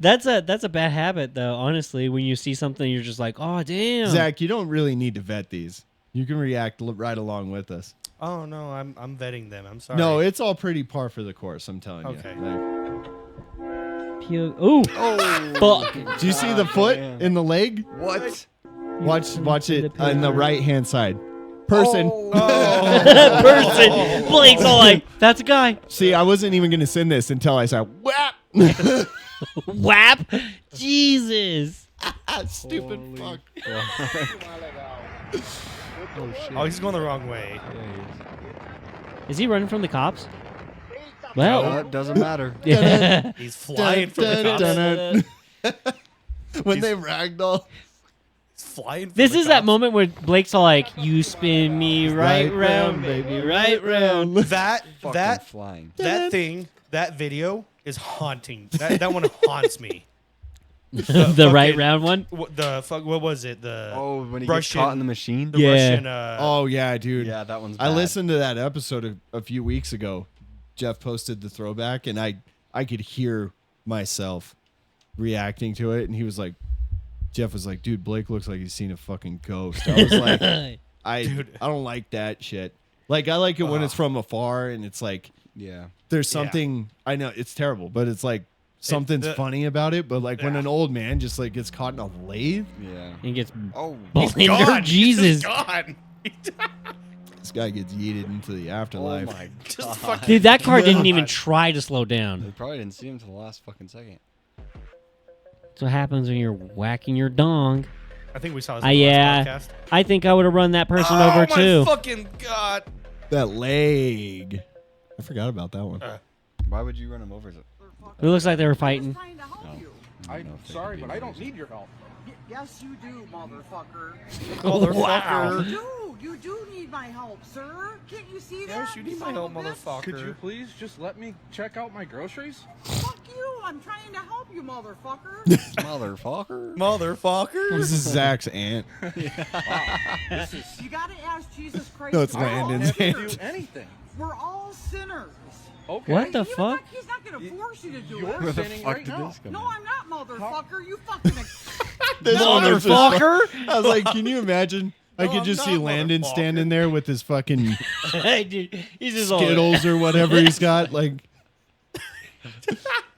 That's a bad habit, though. Honestly, when you see something, you're just like, oh damn. Zach, you don't really need to vet these. You can react right along with us. Oh no, I'm vetting them. I'm sorry. No, it's all pretty par for the course. I'm telling Okay. you. Ooh. Fuck. Do you see the foot in the leg? What? Watch it on the right hand side. Person. Person. Blake's all like, that's a guy. See, I wasn't even gonna send this until I said whap. Whap. Jesus. Stupid fuck. Oh, he's going the wrong way. Is he running from the cops? Well, it doesn't matter. Yeah. He's flying from the cops. When they ragdoll. He's flying. From This the is that cops. moment where Blake's all like, "You spin me right round, baby, right round." That Fucking flying. that thing, that video is haunting. That one haunts me. The right fucking- round one. What was it? The Oh, when he Russian, gets caught in the machine? The Yeah. Russian. Oh yeah, dude. Yeah, that one's I bad. listened to that episode a few weeks ago. Jeff posted the throwback, and I could hear myself reacting to it, and he was like, Jeff was like, dude, Blake looks like he's seen a fucking ghost. I was like, I don't like that shit. Like, I like it when it's from afar, and it's like, Yeah. there's something, I know it's terrible, but it's like something's funny about it. But like when an old man just like gets caught in a lathe, Yeah. And gets Oh, blender. Jesus. gone. this guy gets yeeted into the afterlife. Oh my Just god. fucking Dude, that car didn't even God. try to slow They down. probably didn't see him till the last fucking second. That's what happens when you're whacking your dong. I think we saw this. In the Yeah. last podcast. I think I would have run that person Oh over my too. fucking god! That leg. I forgot about that one. Why would you run him over? It looks like they were fighting. I'm sorry, but I don't need your help. Yes, you do, motherfucker. Motherfucker. You do need my help, sir. Can't you see that? Yes, you need my help, son of a bitch? motherfucker. Could you please just let me check out my groceries? Fuck you. I'm trying to help you, motherfucker. Motherfucker. This is Zach's aunt. You gotta ask Jesus Christ. No, it's We're all Landon's sinners. aunt. Anything. We're all sinners. Okay. What the You fuck? think he's not gonna force you to do You're it. Where the sinning fuck right did now. this come No, in? I'm not, motherfucker. You fucking. This one was just Motherfucker! fu- I was like, can you imagine? I could I'm just not, see Landon motherfucker. standing there with his fucking Dude, he's just all- Skittles or whatever he's got. Like,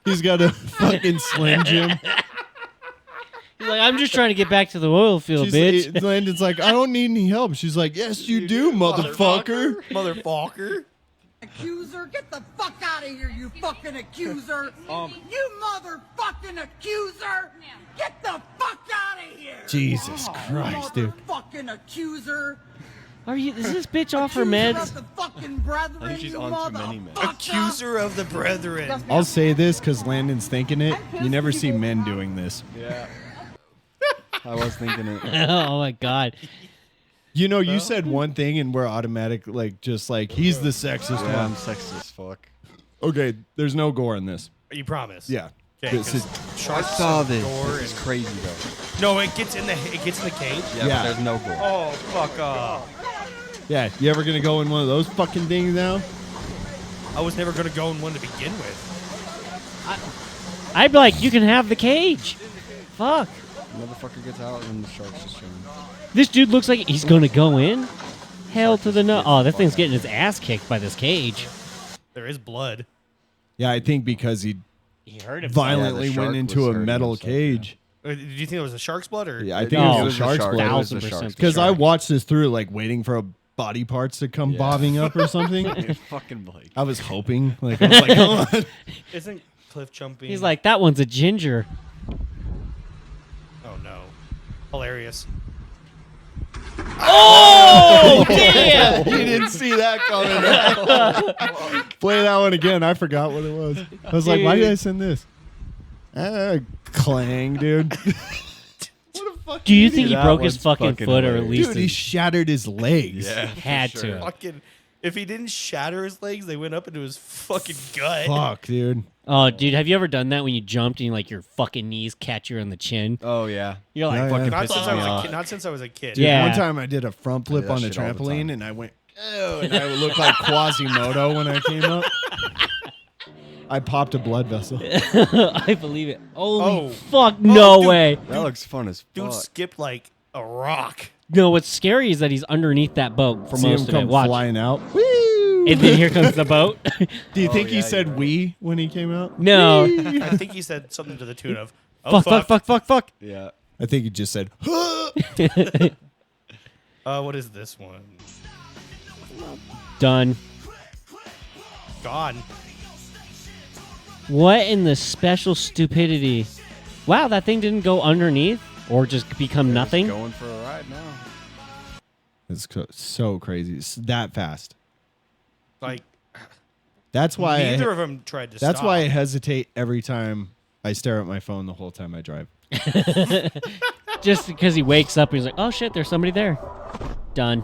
he's got a fucking Slim Jim. He's like, I'm just trying to get back to the oil field, bitch. Landon's like, I don't need any help. She's like, yes, you do, motherfucker. Motherfucker. Accuser, get the fuck out of here, you fucking accuser! You motherfucking accuser! Get the fuck out of here! Jesus Christ, dude. Motherfucking accuser! Are you? Is this bitch off her Accuser meds? of the fucking brethren, I think she's you on too many meds. motherfucker. Accuser of the brethren. I'll say this because Landon's thinking it. You never see men doing this. Yeah. I was thinking it. Oh my god. You know, you said one thing and we're automatic, like, just like, he's the sexist Yeah, I'm one. sexist as fuck. Okay, there's no gore in this. You promise? Yeah. Okay, This 'cause is- sharks I saw and this. gore It's and- crazy though. No, it gets in the cage. Yeah, Yeah. But there's no gore. Oh, fuck off. Yeah, you ever gonna go in one of those fucking things now? I was never gonna go in one to begin with. I'd be like, you can have the cage. Fuck. Motherfucker gets out and the shark's just chilling. This dude looks like he's gonna go in. Hell to the no. Oh, that thing's getting his ass kicked by this cage. There is blood. Yeah, I think because he heard himself. violently Yeah, the shark went into was a hurting metal himself, cage. Did you think it was a shark's blood or? Yeah, I think No, it was a shark's blood. 1000% Because I shark. watched this through, like, waiting for body parts to come bobbing up or something. Fucking Blake. I was hoping. Like, I was like, come on. Isn't cliff jumping? He's like, that one's a ginger. Oh no, hilarious. Oh damn! You didn't see that coming. Play that one again. I forgot what it was. I was like, why did I send this? Clang, dude. Do you think he That broke his one's fucking fucking foot or at hilarious. least Dude, he his- shattered his legs. Yeah, had for to? sure. Fucking, if he didn't shatter his legs, they went up into his fucking gut. Fuck, dude. Oh, dude, have you ever done that when you jumped and like your fucking knees catch you on the chin? Oh yeah. You're like, Yeah, fucking yeah. Not pisses since I me was a off. kid. Not since I was a kid. Dude, Yeah. one time I did a front flip I do on that a shit all the trampoline time. and I went, ew, and I looked like Quasimodo when I came up. I popped a blood vessel. I believe it. Holy Oh. fuck, no dude. way. That looks fun as Dude fuck. skipped like a rock. No, what's scary is that he's underneath that boat for See most him of it. come Watch. flying out. Woo! And then here comes the boat. Do you think yeah, he said you're right. "we" when he came out? No. I think he said something to the tune of, "Oh fuck. Yeah. I think he just said, What is this one? Done. Gone. What in the special stupidity? Wow, that thing didn't go underneath or just become nothing. Going for a ride now. It's so crazy. It's that fast. Like That's why. neither of them tried to. That's stop. why I hesitate every time I stare at my phone the whole time I drive. Just because he wakes up and he's like, oh shit, there's somebody there. Done.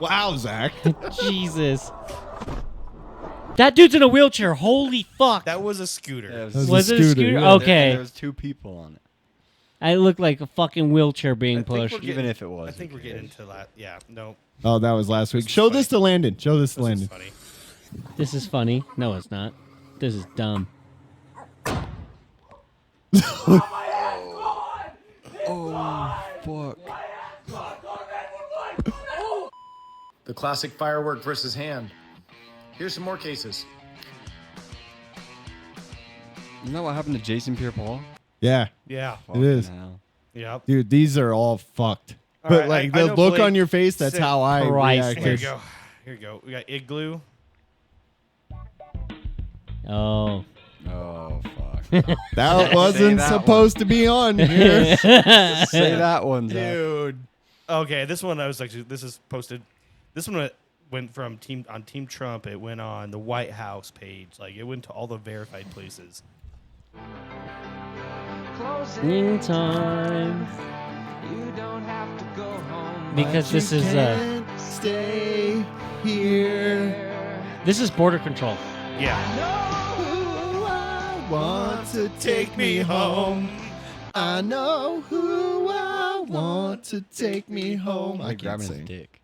Wow, Zach. Jesus. That dude's in a wheelchair. Holy fuck. That was a scooter. Yeah, Was it a scooter? yeah. Okay. There was 2 people on it. I look like a fucking wheelchair being I think we're pushed. getting- Even if it was. I think who we're getting cares? into that. Yeah. No. Oh, that was last week. This is Show funny. this to Landon. Show this to This is Landon. funny. This is funny. No, it's not. This is dumb. Oh, fuck. The classic firework versus hand. Here's some more cases. You know what happened to Jason Pierre-Paul? Yeah, Yeah. it is. Fucking hell. Yep. Dude, these are all fucked. All But right, like I the know look Blake on your face, that's said- how I Priceless. Here you reacted. go. Here you go. We got Igloo. Oh. Oh, fuck. That Say wasn't that supposed to be on here. Say that one, Zach. Dude. Okay, this one I was actually. This is posted. This one went from Team Trump. It went on the White House page. Like it went to all the verified places. In time. Because this is stay here. this is border control. Yeah. want to take me home. I know who I want to take me home. I can't grabbing his sing. dick.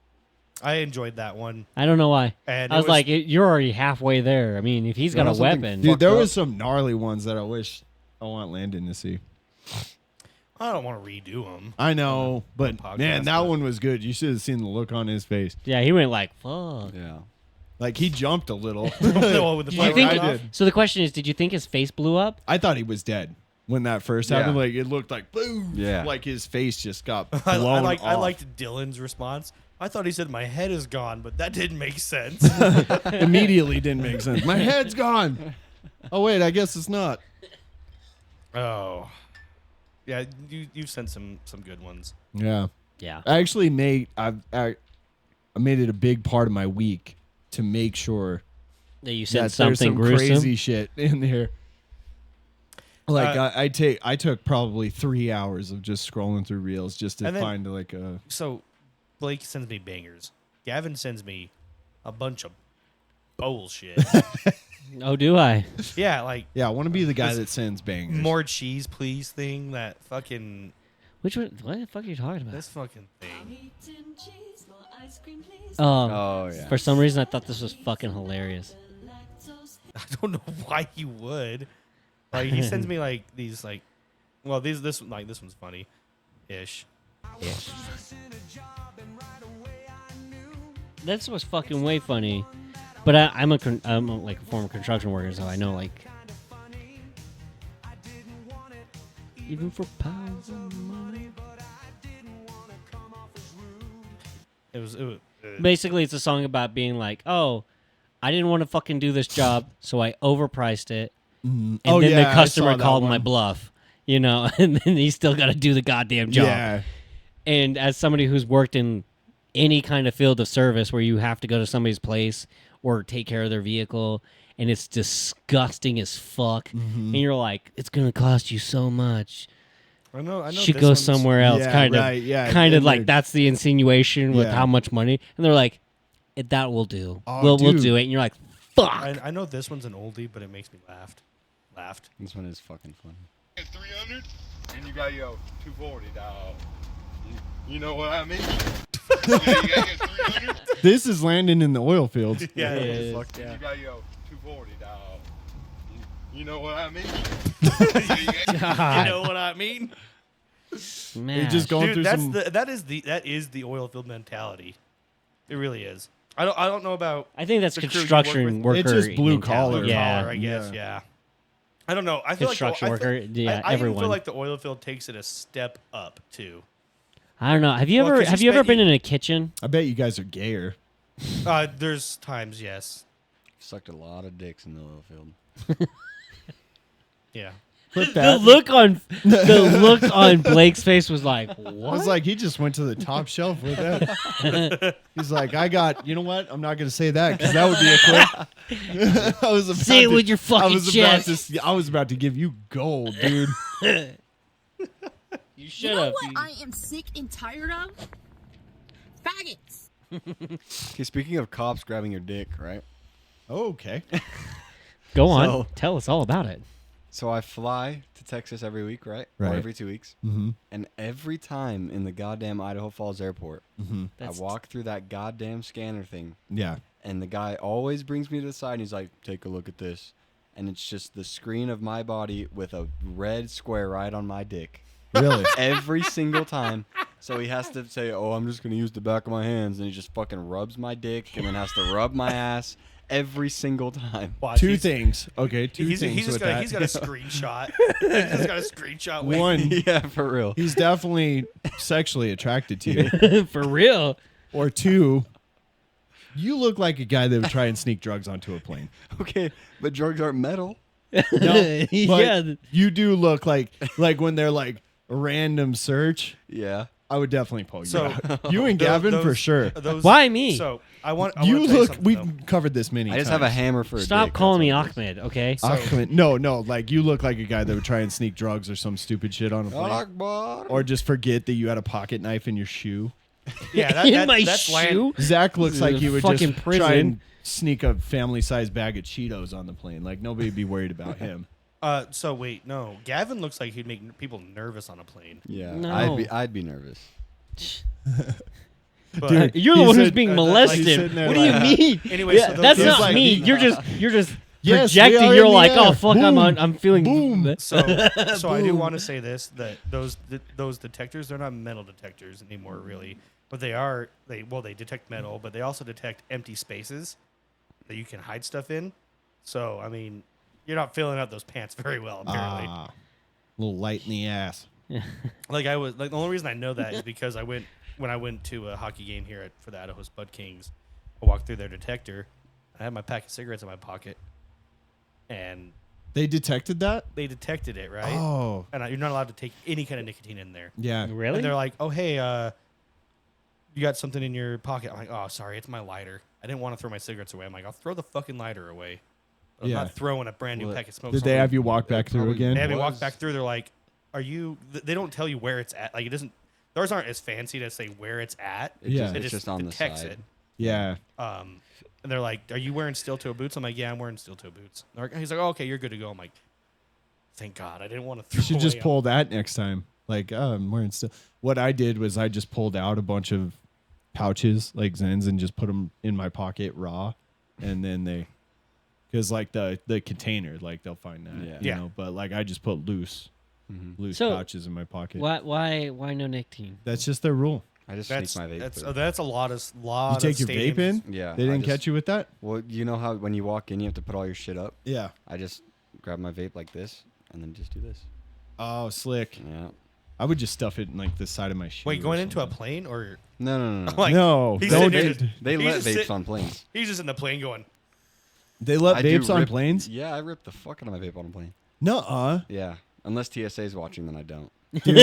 I enjoyed that one. I don't know why. And I it was like, you're already halfway there. I mean, if he's got a weapon. Dude, there was some gnarly ones that I wish I want Landon to see. I don't want to redo them. I know, but podcast, man, that but- one was good. You should have seen the look on his face. Yeah, he went like, fuck. Yeah. Like he jumped a little. No, with the Did you fire think, went off? so the question is, did you think his face blew up? I thought he was dead when that first Yeah. happened. Like it looked like boom. Yeah. Like his face just got blown I off. liked Dylan's response. I thought he said my head is gone, but that didn't make sense. Immediately didn't make sense. My head's gone. Oh wait, I guess it's not. Oh, yeah. You've sent some good ones. Yeah. Yeah. I actually I made it a big part of my week to make sure That you that said there's something some gruesome? crazy shit in there. Like I took probably 3 hours of just scrolling through reels just to And then- find like a. So Blake sends me bangers. Gavin sends me a bunch of bullshit. Oh, do I? Yeah, like Yeah, I want to be the guy This that sends bangers. more cheese, please thing. That fucking Which one? What the fuck are you talking about? this fucking thing. Oh, yeah. For some reason, I thought this was fucking hilarious. I don't know why you would. Like he sends me like these like, well this one's funny, ish. This was fucking way funny. But I'm like a former construction worker, so I know like. Even for pounds of money. It was Basically, it's a song about being like, oh, I didn't want to fucking do this job, so I overpriced it. And Oh, then yeah, the I customer saw that called my one. bluff, you know, and then he's still got to do the goddamn job. Yeah. And as somebody who's worked in any kind of field of service where you have to go to somebody's place or take care of their vehicle, and it's disgusting as fuck, and you're like, it's going to cost you so much. I know. Should this go one's- somewhere else, Yeah, kind right, of, yeah, kind of and like they're- that's the insinuation with Yeah. how much money, and they're like, that will do. Oh, we'll dude. do it, and you're like, fuck. I know this one's an oldie, but it makes me laughed. This one is fucking funny. 300, and you got your 240, dog. You know what I mean? Yeah, you got your 300. This is Landon in the oil fields. Yeah, Yeah, it it is. is. Fuck You yeah. got your 240, dog. You know what I mean? You know what I mean? Man, You're just going Dude, through that's some. that is the oil field mentality. It really is. I don't know about. I think that's the crew you work construction with. worker. It's just blue mentality. collar. Yeah. Collar, I guess. Yeah. I don't know. I feel Construction like worker, yeah, I even everyone. feel like the oil field takes it a step up too. I don't know. Have you Well, ever 'cause have you you ever spent- been in a kitchen? I bet you guys are gayer. There's times, yes. Sucked a lot of dicks in the oil field. Yeah. Flip The that. look on Blake's face was like, I what? was like, he just went to the top shelf with that. He's like, you know what? I'm not going to say that because that would be a quick. I was about Say it to- with your fucking I was about chest. to. I was about to give you gold, dude. You should You know have. what I am sick and tired of? Faggots. Okay, speaking of cops grabbing your dick, right? Oh, okay. Go on. So- Tell us all about it. So I fly to Texas every week, right? Right. Or every 2 weeks. Mm-hmm. And every time in the goddamn Idaho Falls airport, Mm-hmm. I walk through that goddamn scanner thing, Yeah. and the guy always brings me to the side, and he's like, take a look at this. And it's just the screen of my body with a red square right on my dick. Really? Every single time. So he has to say, oh, I'm just going to use the back of my hands. And he just fucking rubs my dick and then has to rub my ass every single time. Watch, Two he's- things. Okay, two He's, things he's, just with got, that. he's got a screenshot. He's got a screenshot. waiting. One, Yeah, for real. he's definitely sexually attracted to you. For real. Or two, you look like a guy that would try and sneak drugs onto a plane. Okay, but drugs aren't metal. No, but Yeah. you do look like when they're like random search. Yeah. I would definitely pull you So, out. You and Gavin for sure. Why me? So I want. I You wanna tell look. something, We've though. covered this many. I just times. have a hammer for a Stop dick, calling me that's all it is. Ahmed, okay? Ahmed. No, like you look like a guy that would try and sneak drugs or some stupid shit on a plane, Akbar. or just forget that you had a pocket knife in your shoe. Yeah, In my that's shoe? Zach looks like he would just Fucking prison. try and sneak a family-sized bag of Cheetos on the plane. Like nobody'd be worried about him. So wait, no. Gavin looks like he'd make people nervous on a plane. Yeah, No. I'd be nervous. But Dude, You're the he one who's said- being he's molested. sitting there What do you like- mean? Anyway, Yeah, so that's those- not like- me. You're just Yes, we projecting. are You're in the like, air. oh fuck, Boom. I'm feeling. Boom. So I do Boom. want to say this, that those detectors, they're not metal detectors anymore, really. But they are they detect metal, but they also detect empty spaces that you can hide stuff in. So I mean, you're not filling out those pants very well, apparently. A little light in the ass. Like the only reason I know that is because when I went to a hockey game here for the Idaho Spud Kings, I walked through their detector. I had my pack of cigarettes in my pocket, and They detected that? they detected it, right? Oh. And you're not allowed to take any kind of nicotine in there. Yeah. Really? And they're like, "Oh, hey, you got something in your pocket?" I'm like, "Oh, sorry, it's my lighter. I didn't want to throw my cigarettes away." I'm like, "I'll throw the fucking lighter away. I'm Yeah. not throwing a brand new Well, pack of smoke." Did they have you walk back through again? They have me walk was- back through. They're like, "Are you?" They don't tell you where it's at. Like it doesn't. Theirs aren't as fancy to say where it's at. Yeah. It It's just on the detects side. it. Yeah. And they're like, "Are you wearing steel toe boots?" I'm like, "Yeah, I'm wearing steel toe boots." He's like, "Oh, okay, you're good to go." I'm like, "Thank God, I didn't want to throw." You should just away pull that next time. Like, oh, I'm wearing still. What I did was I just pulled out a bunch of pouches, like Zens, and just put them in my pocket raw. And then because like the container, like they'll find that. Yeah. You know? But like I just put loose So, pouches in my pocket. Why no nicotine? That's just their rule. I just That's sneak my vape. that's through. that's a lot of You take your vape in? Yeah, They I didn't just- catch you with that? Well, you know how when you walk in, you have to put all your shit up. Yeah. I just grab my vape like this, and then just do this. Oh, slick. Yeah. I would just stuff it in like the side of my shoe. Wait, or going into a something. plane or No. like, No, he's don't sitting do- there They he's let just vapes sit- on planes. He's just in the plane going. They let I do vapes on rip- planes? Yeah, I rip the fuck out of my vape on a plane. Nuh-uh. Yeah, unless TSA's watching, then I don't. Dude.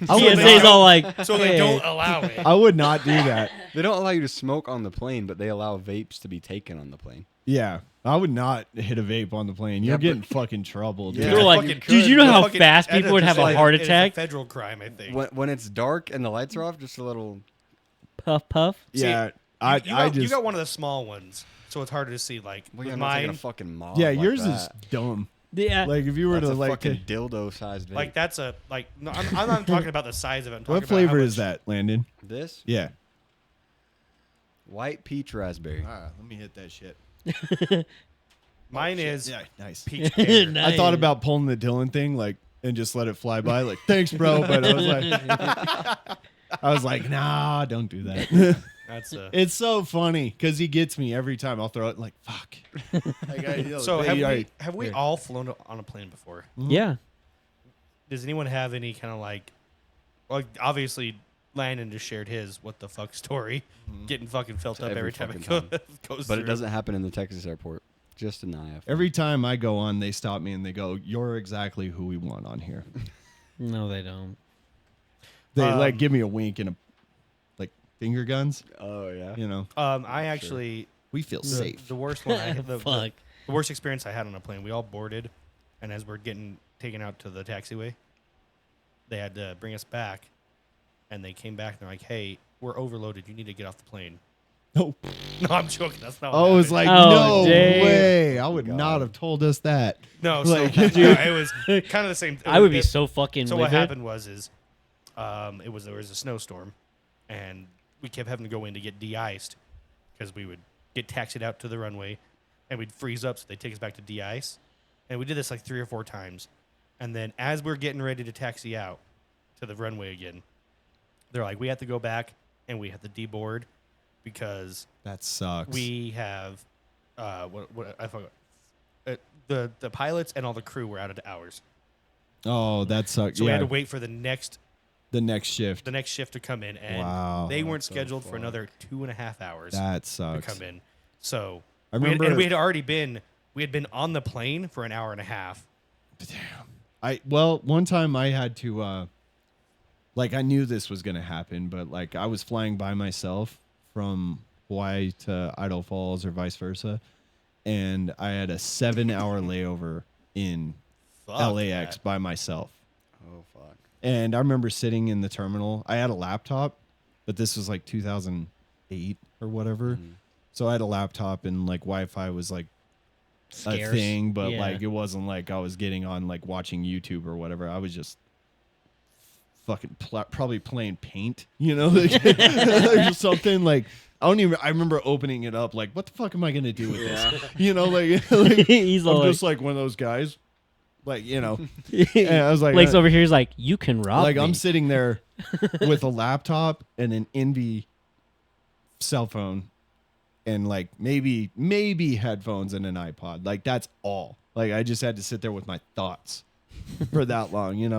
I would TSA's not- all like, So they Hey. don't allow it. I would not do that. They don't allow you to smoke on the plane, but they allow vapes to be taken on the plane. Yeah, I would not hit a vape on the plane. You're Yeah, but- getting fucking trouble, dude. Yeah. You're like, Fucking dude, you know could. how Fucking- fast and people would it's have a like- heart it's attack? federal crime, I think. When it's dark and the lights are off, just a little. Puff, puff. Yeah, you I got, you just got one of the small ones, so it's harder to see. Like Well, with yeah, I'm not taking mine, a fucking mob. yeah, like yours is that. dumb. Yeah. Like if you were That's to a like, fucking dildo-sized vape. like that's a like. No, I'm not talking about the size of it. I'm talking what about flavor how is much- that, Landon? This Yeah. white peach raspberry. Let me hit that shit. Mine is Yeah, nice. peach pear. I thought about pulling the Dylan thing, like, and just let it fly by, like, thanks, bro. But I was like, nah, don't do that. That's It's so funny because he gets me every time. I'll throw it like, fuck. Like, so hey, have we here. all flown on a plane before? Yeah. Does anyone have any kind of like obviously Landon just shared his what the fuck story, getting fucking felt up every time it fucking goes But through. it doesn't happen in the Texas airport. Just an IF. Every time I go on, they stop me and they go, "You're exactly who we want on here." No, they don't. They like give me a wink and a like finger guns. Oh yeah. You know. I actually We feel the, safe. The worst one, Fuck. the worst experience I had on a plane. We all boarded, and as we're getting taken out to the taxiway, they had to bring us back, and they came back and they're like, "Hey, we're overloaded. You need to get off the plane." Oh, No, I'm joking. That's not. I What was happened. like, Oh, no dang. way! I would not have told us that. No, so Like, it was kind of the same. I would be so fucking So what livid. happened was there was a snowstorm, and we kept having to go in to get de-iced because we would get taxied out to the runway, and we'd freeze up, so they'd take us back to de-ice, and we did this like 3 or 4 times, and then as we're getting ready to taxi out to the runway again, they're like, we have to go back and we have to deboard because That sucks. we have what I forgot. The pilots and all the crew were out of hours. Oh, that sucks. So we yeah, had to wait for the next shift. to come in, and Wow. they weren't That's so scheduled for fucked. another 2.5 hours That to sucks. come in. So I we had remember- been on the plane for an hour and a half. One time I had to like I knew this was gonna happen, but like I was flying by myself from Hawaii to Idaho Falls or vice versa, and I had a 7-hour layover in Fuck LAX that. by myself. Oh fuck. And I remember sitting in the terminal. I had a laptop, but this was like 2008 or whatever. So I had a laptop and like Wi-Fi was like Scarce. thing, but Yeah. like it wasn't like I was getting on like watching YouTube or whatever. I was just fucking probably playing Paint, like, or something like. I remember opening it up like, what the fuck am I gonna do with this? Like He's I'm like- just like one of those guys, like and I was like, Blake's over here. He's like, you can rob like me. I'm sitting there with a laptop and an Envy cell phone, and like maybe headphones and an iPod. Like that's all. Like I just had to sit there with my thoughts for that long, And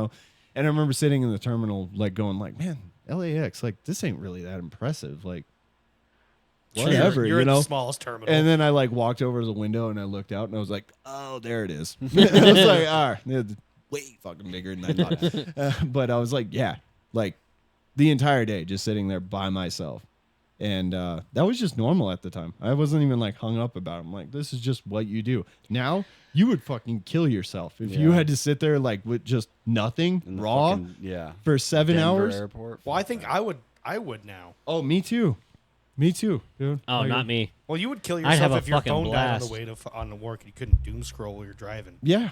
I remember sitting in the terminal, like going, like, man, LAX, like this ain't really that impressive, like. Whatever, You're in the smallest terminal. And then I like walked over to the window and I looked out and I was like, oh, there it is. I was like, it's way fucking bigger than I thought. But I was like, yeah, like the entire day just sitting there by myself. And that was just normal at the time. I wasn't even like hung up about it. I'm like, this is just what you do. Now you would fucking kill yourself if you had to sit there like with just nothing raw for 7 Denver hours. Airport. Well, I think I would now. Oh, me too. Me too, dude. Oh, Like, not me. Well, you would kill I'd have yourself a if your fucking phone died on the blast. way on work and you couldn't doom scroll while you're driving. Yeah. I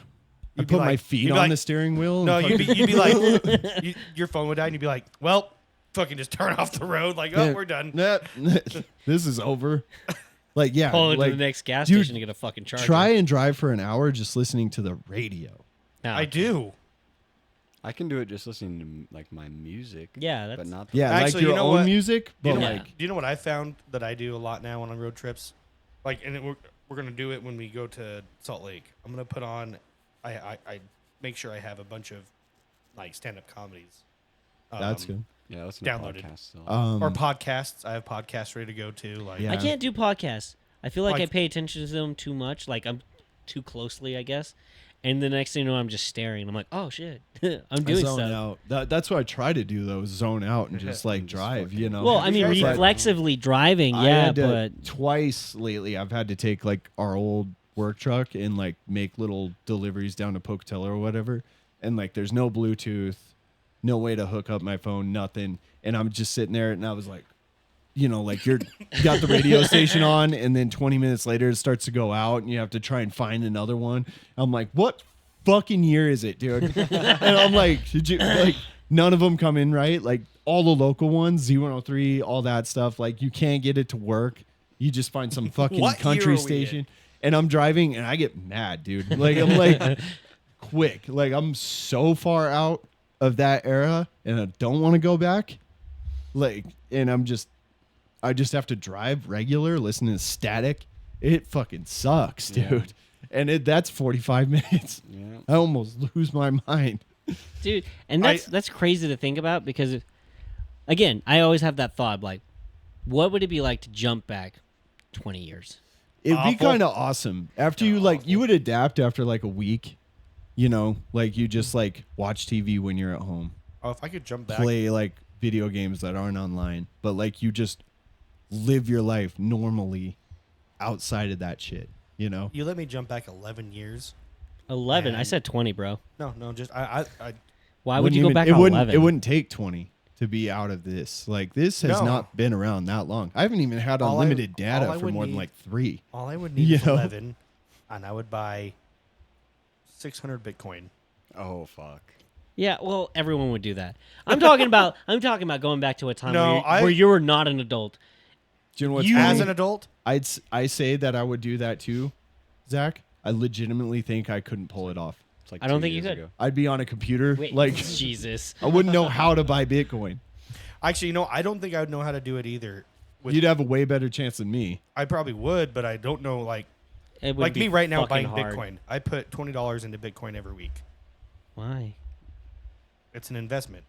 You'd be put my like- feet you'd be on like- the steering wheel. No, and you'd be fucking- like, your phone would die and you'd be like, well, fucking just turn off the road. Like, oh, Yeah. we're done. This is over. Like, yeah. Pull into like, the next gas dude, station to get a fucking charger. Try and drive for an hour just listening to the radio. No. I do. I can do it just listening to like my music. Yeah, that's- but not. Yeah, Actually, like your you know own what? music, Do you but know, like, do you know what I found that I do a lot now when on road trips? Like, and we're gonna do it when we go to Salt Lake. I'm gonna put on. I make sure I have a bunch of like stand-up comedies. That's good. Yeah, listen to downloaded podcasts still. or podcasts. I have podcasts ready to go to. Like, Yeah. I can't do podcasts. I feel like I Like- pay attention to them too much. Like I'm too closely, I guess. And the next thing you know, I'm just staring. I'm like, oh shit, I'm doing zone stuff. out. That's what I try to do though, is zone out and just like drive. Well, I mean, But reflexively driving, I yeah, had to- but twice lately I've had to take like our old work truck and like make little deliveries down to Pocatello or whatever, and like there's no Bluetooth, no way to hook up my phone, nothing, and I'm just sitting there and I was like, like you got the radio station on, and then 20 minutes later it starts to go out, and you have to try and find another one. I'm like, what fucking year is it, dude? And I'm like, none of them come in right. Like all the local ones, Z103, all that stuff. Like you can't get it to work. You just find some fucking What year country are we station, and I'm driving, and I get mad, dude. Like I'm like, quick. Like I'm so far out of that era, and I don't want to go back. Like, and I just have to drive regular, listen to static. It fucking sucks, dude. And that's 45 minutes. Yeah. I almost lose my mind. dude, and that's crazy to think about because, again, I always have that thought like, what would it be like to jump back 20 years? It'd be Awful. kind of awesome. After you you would adapt after like a week, like you just like watch TV when you're at home, oh, if I could jump back, play like video games that aren't online, but like you just live your life normally outside of that shit, you let me jump back 11 years. 11. I And- said 20, bro. No, just I Why would Wouldn't you go even- back it on wouldn't, 11? It wouldn't take 20 to be out of this. Like this has No. not been around that long. I haven't even had All I- unlimited all data I for would more than need- like 3. all I would need You is know? 11, and I would buy 600 Bitcoin. Oh fuck. Yeah, well, everyone would do that. I'm talking about going back to a time No, where you were not an adult. Do you know what's You as funny? an adult? I say that I would do that too, Zach. I legitimately think I couldn't pull it off. It's like I don't 2 think you years could. ago. I'd be on a computer Wait, like Jesus. I wouldn't know how to buy Bitcoin. Actually, I don't think I would know how to do it either. You'd have a way better chance than me. I probably would, but I don't know. Like It would be me right now fucking buying hard. Bitcoin. I put $20 into Bitcoin every week. Why? It's an investment.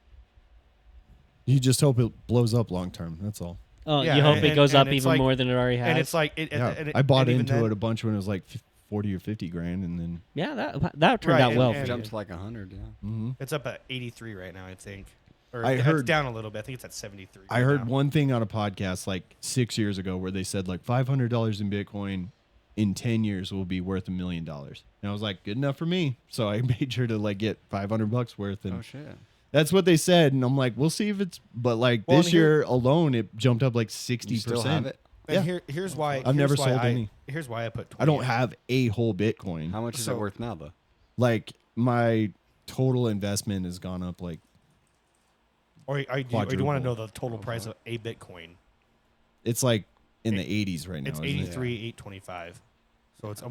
You just hope it blows up long term. That's all. Oh, Yeah, you hope it and- goes and up it's even like- more than it already has. And it's like Yeah, I bought and even into then- it a bunch when it was like 40 or 50 grand, and then yeah, that turned Right, out and- well and- for you. Jumped to like 100. Yeah. It's up at 83 right now, I think. Or I it's heard- down a little bit. I think it's at 73. I right heard now. one thing on a podcast like 6 years ago where they said like $500 in Bitcoin in 10 years will be worth $1 million. And I was like, good enough for me. So I made sure to like get $500 worth. And Oh shit. that's what they said. And I'm like, we'll see if it's, but like Well, this and here- year alone, it jumped up like 60%. You still have it? And Yeah. here's why. I've never sold I, any. Here's why I put 20 I don't in. have a whole Bitcoin. How much is it worth now, though? Like my total investment has gone up like Or do you want to quadruple. know the total price of a Bitcoin? it's like in the 80s right now. It's isn't it? 83,825. So it's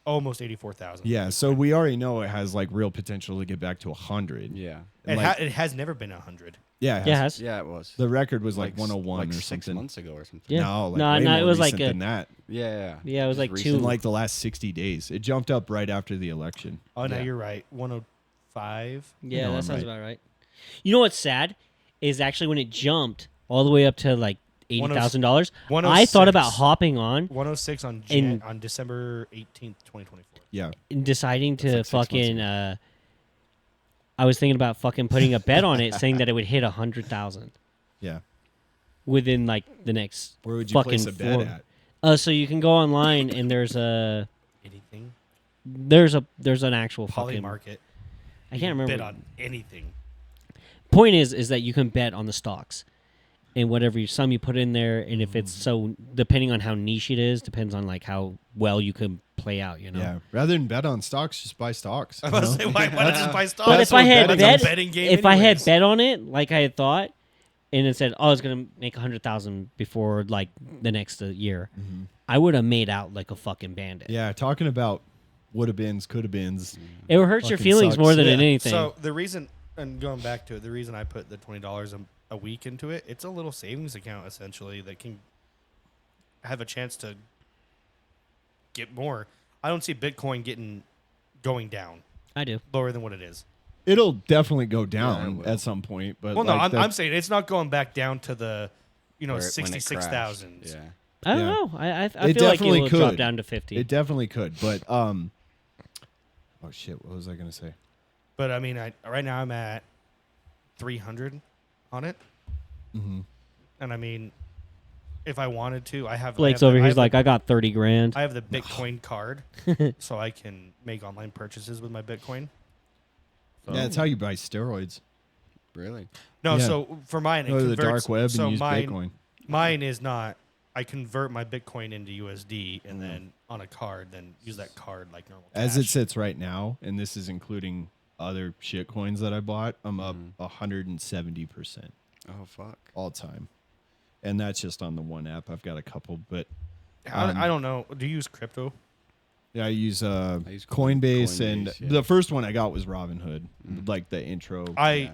almost 84,000. Yeah, so we already know it has like real potential to get back to 100. Yeah. And It has never been 100. yeah, Yeah, it has. Yeah, it was. The record was like Like 101 like or 6 something. months ago or something. Yeah. No, like No, way no, it more was like recent a- than that. Yeah. Yeah, it was like In 2. like the last 60 days. It jumped up right after the election. Oh, no, Yeah. you're right. 105. Yeah, No, that I'm sounds right. about right. You know what's sad is actually when it jumped all the way up to like $80,000. I thought about 106. hopping on 106 on In- on December 18th, 2024. Yeah. and deciding to like 6 months fucking. I was thinking about fucking putting a bet on it, saying that it would hit 100,000 Yeah. within like the next. Where would you fucking place a bet 4 at? So you can go online and there's a Anything? there's an actual Poly fucking market. I can't remember. Bet on anything. Point is that you can bet on the stocks and whatever sum you put in there, and if it's so depending on how niche it is, depends on like how well you can play out. You know. Yeah. Rather than bet on stocks, just buy stocks. I was going to say, why not just buy stocks? But if I had That's a bet, betting game if I had anyways. bet on it like I had thought, and it said, "Oh, it's gonna make 100,000 before like the next year," I would have made out like a fucking bandit. Yeah, talking about would have beens, could have beens. It hurts your fucking feelings sucks. more than Yeah. anything. So the reason, and going back to it, the reason I put the $20 a week into it, it's a little savings account essentially that can have a chance to get more. I don't see Bitcoin going down I do. lower than what it is. It'll definitely go Yeah, down it will. at some point. But Well, no, like I'm saying it's not going back down to the, When it 66,000. crashed. Yeah. I don't Yeah. know. I It feel like it definitely will could drop down to 50. It definitely could, but oh shit, what was I gonna say? But I mean, right now I'm at 300 on it, Mm-hmm. and I mean, if I wanted to, I have. Blake's I have over the- here's like, I got 30 grand. I have the Bitcoin card, so I can make online purchases with my Bitcoin. So, Yeah, that's how you buy steroids. Really? No, Yeah. so for mine, it Go to the converts- dark web so and use mine, Bitcoin. Mine is not. I convert my Bitcoin into USD Mm. and then on a card, then use that card like normal. As it cash. sits right now, and this is including other shit coins that I bought, I'm up 170% Oh fuck. all time. And that's just on the one app. I've got a couple, but I don't know. Do you use crypto? yeah, I use, use Coinbase, and Coinbase, yeah. the first one I got was Robinhood, like the intro. I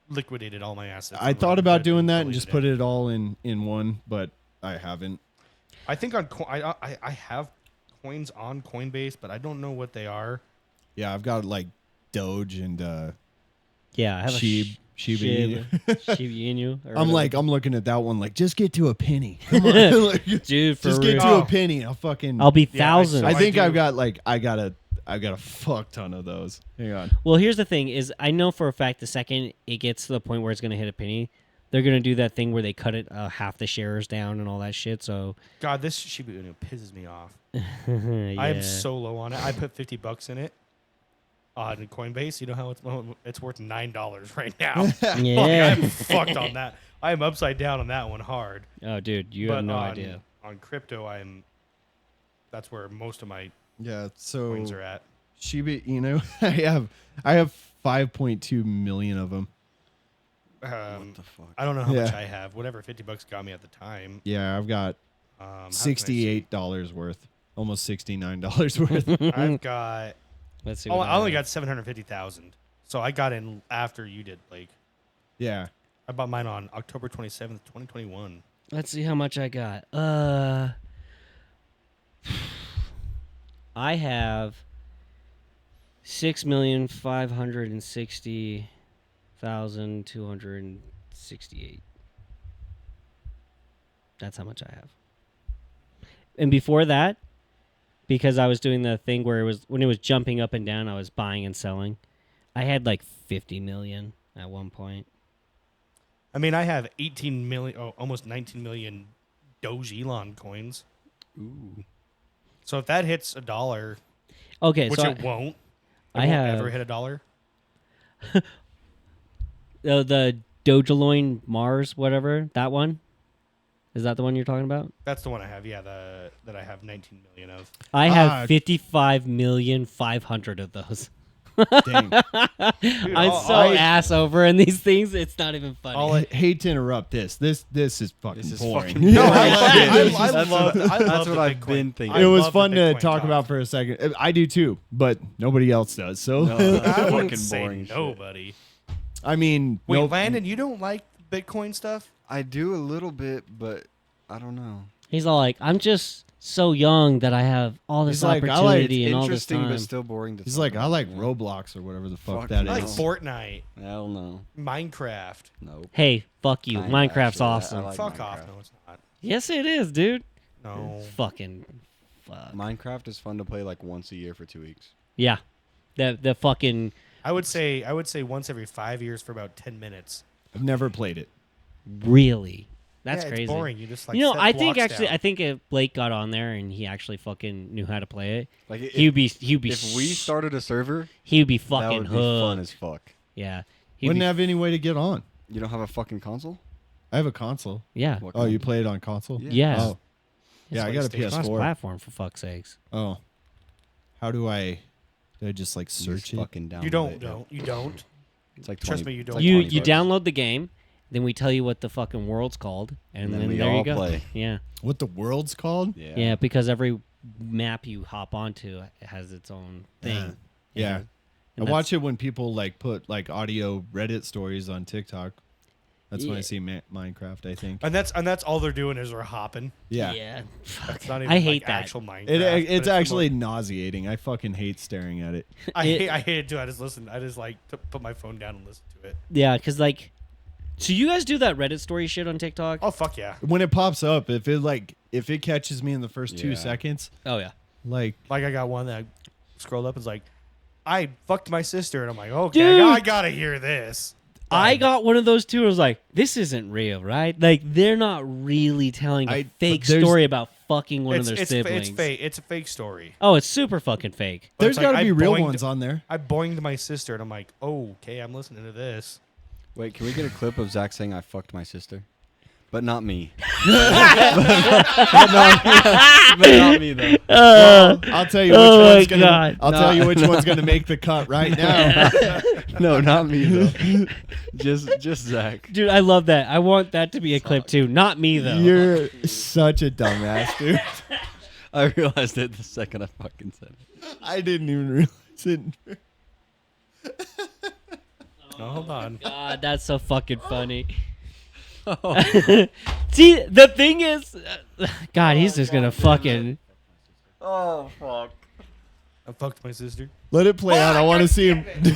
liquidated all my assets. I on thought about Robinhood doing that and deleted just put it all in one, but I haven't. I think on I have coins on Coinbase, but I don't know what they are. Yeah, I've got like Doge and yeah, I have Shiba Inu. Shiba Inu. or I'm whatever. I'm looking at that one like, just get to a penny. Come on. Like, Dude, for just get real. to a penny. I'll fucking. I'll be Yeah, thousands. I think do. I've got like I got a fuck ton of those. Hang on. Well, here's the thing: is I know for a fact the second it gets to the point where it's going to hit a penny, they're going to do that thing where they cut it half the shares down and all that shit. So God, this Shiba Inu pisses me off. yeah. I am so low on it. I put $50 in it on Coinbase. You know how it's worth $9 right now. Yeah. I'm fucked on that. I am upside down on that one hard. Oh, dude, you but have no on, idea. On crypto, that's where most of my Yeah. So coins are at. Shiba Inu, I have 5.2 million of them. What the fuck? I don't know how much Yeah. I have. Whatever $50 got me at the time. Yeah, I've got How can I $68 worth, almost $69 worth. I've got. Let's see. Oh, what I only have. got 750,000. So I got in after you did, Blake. Yeah. I bought mine on October 27th, 2021. Let's see how much I got. I have 6,560,268. That's how much I have. And before that, because I was doing the thing where it was when it was jumping up and down, I was buying and selling. I had like 50 million at one point. I mean, I have 18 million, almost 19 million Doge Elon coins. Ooh. So if that hits $1, Okay, which so it won't, I won't have ever hit $1. the Dogeloin Mars, whatever that one. Is that the one you're talking about? That's the one I have. Yeah, that I have 19 million of. I have 55,500,000 of those. Dang. Dude, I'm so ass over in these things. It's not even funny. I hate to interrupt this. This is fucking boring. fucking boring. I love That's what the I've Bitcoin. been thinking. It I was love the fun to Bitcoin talk about for a second. I do too, but nobody else does. So No, that's I wouldn't fucking say boring shit. nobody. I mean, Wait, nope. Landon, you don't like Bitcoin stuff? I do a little bit, but I don't know. He's all like, I'm just so young that I have all this He's like, I like- opportunity and all this Interesting, time. but still boring to He's talk like, about. I like Roblox or whatever the fuck Fuck that no. I like is. Fortnite, Hell no. Minecraft. Nope. Hey, fuck you. Kinda, Minecraft's actually. I awesome. like Fuck off. Minecraft. No, it's not. Yes, it is, dude. No. Fucking fuck. Minecraft is fun to play like once a year for 2 weeks. Yeah. The fucking I would say once every 5 years for about 10 minutes. I've never played it. really. That's Yeah, crazy. It's boring. You just like you know, set I think blocks actually, down. I think if Blake got on there and he actually fucking knew how to play it, Like he'd be if we started a server, he'd be that fucking would be fun hooked. as fuck. Yeah. He'd Wouldn't be- have any way to get on. You don't have a fucking console? I have a console. Yeah. What Oh, kind? you play it on console? Yeah. Yes. Oh. Yeah, I got a It's PS4. platform for fuck's sakes. Oh. How do I just like You search just it? fucking download You it. don't. You don't. It's like Trust 20 me, you it's don't. like You 20 bucks. download the game, then we tell you what the fucking world's called, and then then we there you all go. play. Yeah. What the world's called? Yeah. Yeah, because every map you hop onto has its own thing. Yeah. And I watch it when people like put like audio Reddit stories on TikTok. That's when I Yeah. see Minecraft, I think. And that's all they're doing is we're hopping. Yeah. Yeah. That's not even I like hate that. actual Minecraft. It's but the actually mo- nauseating. I fucking hate staring at it. I it- hate it too. I just listen. I just like to put my phone down and listen to it. Yeah, because like, so you guys do that Reddit story shit on TikTok? Oh fuck yeah! When it pops up, if it catches me in the first 2 Yeah. seconds, Oh yeah. like Like I got one that scrolled up and was like, I fucked my sister, and I'm like, okay, Dude. I gotta hear this. I got one of those too. I was like, this isn't real, right? Like they're not really telling a fake there's- story about fucking one it's, of their it's, siblings. It's fake. It's a fake story. Oh, it's super fucking fake. But there's it's like, got to I be real boinged- ones on there. I boinged my sister, and I'm like, oh, okay, I'm listening to this. Wait, can we get a clip of Zach saying I fucked my sister? But not me. but not me though. Well, I'll tell you which oh my one's gonna. God. I'll tell you which one's gonna make the cut right now. No, not me though. Just Zach. Dude, I love that. I want that to be a clip too. Not me though. You're such a dumbass, dude. I realized it the second I fucking said it. I didn't even realize it. Oh, hold on. God, that's so fucking funny. See, the thing is, God, he's just gonna fucking. Oh fuck. I fucked my sister. Let it play out. I want to see him. You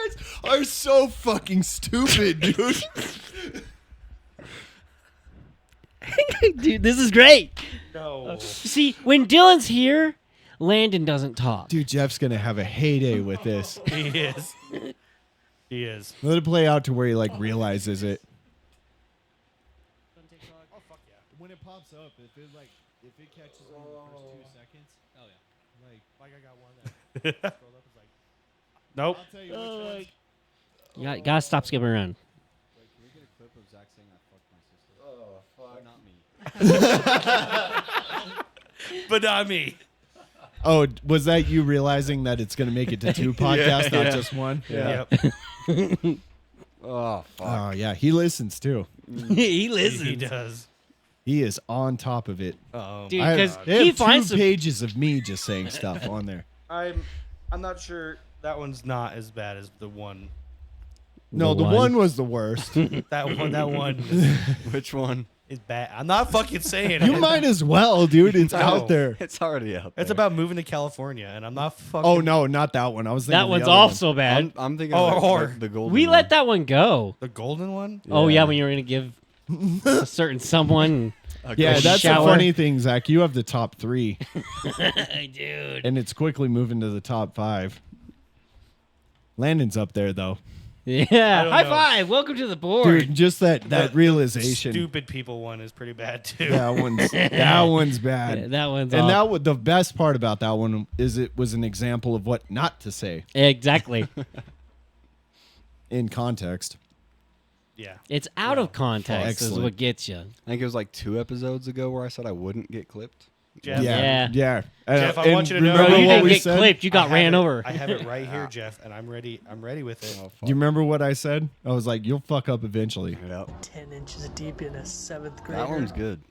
guys are so fucking stupid, dude. Dude, this is great. No. See, when Dylan's here, Landon doesn't talk. Dude, Jeff's gonna have a heyday with this. He is. He is. Let it play out to where he like realizes it. Oh fuck yeah. When it pops up, if it catches me in the first 2 seconds, Oh yeah. Like I got one that scrolled up and was like, nope. I'll tell you which ones. You gotta stop skipping around. Wait, can we get a clip of Zach saying I fucked my sister? Oh fuck. Not me. But not me. Oh, was that you realizing that it's gonna make it to 2 podcasts, not just one? Yeah. Yep. Oh fuck. Oh yeah, he listens too. He listens. He does. He is on top of it. Oh. Dude, I have, because they he have finds 2 some. pages of me just saying stuff on there. I'm not sure that one's not as bad as the one. No, the one was the worst. That one Which one? is bad. I'm not fucking saying You it. might as well, dude. It's No. out there. It's already out there. It's about moving to California, and I'm not fucking. Oh no, not that one. I was thinking That of one's the other also bad. I'm thinking Oh, of or- like the golden We one. let that one go. The golden one? Oh yeah, Yeah. when you were gonna give a certain someone. Yeah, a that's shower. the funny thing, Zach. You have the top 3, Dude. and it's quickly moving to the top 5. Landon's up there though, Yeah. don't High know. five. Welcome to the board. dude. Just that The realization. Stupid people one is pretty bad too. That one's bad. Yeah, that one's and awful. the best part about that one is it was an example of what not to say Exactly. in context. Yeah. It's out of context is Excellent. what gets you. I think it was like 2 episodes ago where I said I wouldn't get clipped. Jeff, Yeah. Jeff, I And want you to know. Bro, remember you what didn't we get said? clipped. You got I have ran it- over. I have it right here, Jeff, and I'm ready. I'm ready with it. Do you remember what I said? I was like, "You'll fuck up eventually." Yep. 10 inches deep in a 7th grade. That one's good.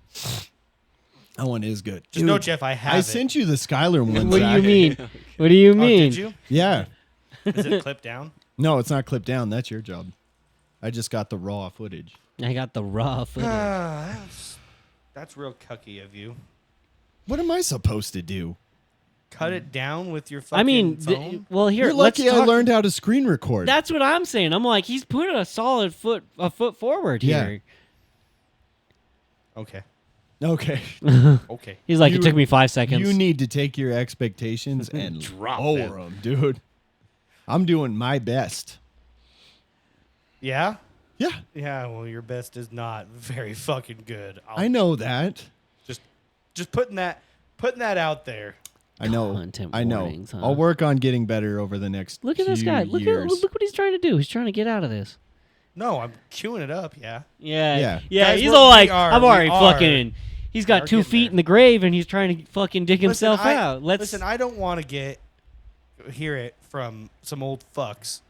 That one is good. Just know, Jeff, I have I it. sent you the Skylar one. What do Zach. you mean? What do you Oh, mean? did you? Yeah. Is it clipped down? No, it's not clipped down. That's your job. I just got the raw footage. I got the raw footage. That's real cucky of you. What am I supposed to do? Cut it down with your fucking I mean, phone? well, here, You're let's lucky I talk- learned how to screen record. That's what I'm saying. I'm like, he's put a solid foot forward Yeah. here. Okay. Okay. Okay. He's like, You- it took me 5 seconds. You need to take your expectations and Drop lower them. them, dude. I'm doing my best. Yeah? Yeah. Yeah, well, your best is not very fucking good. I know that. Just putting that out there. I know. Content I know. warnings, huh? I'll work on getting better over the next Look at this few guy. Look years. what he's trying to do. He's trying to get out of this. No, I'm queuing it up, yeah. Yeah. Yeah. Guys, He's we're- all we like, are- I'm we already are- fucking. He's got are 2 getting feet there. in the grave and he's trying to fucking dig Listen, himself out. Listen, I don't want to hear it from some old fucks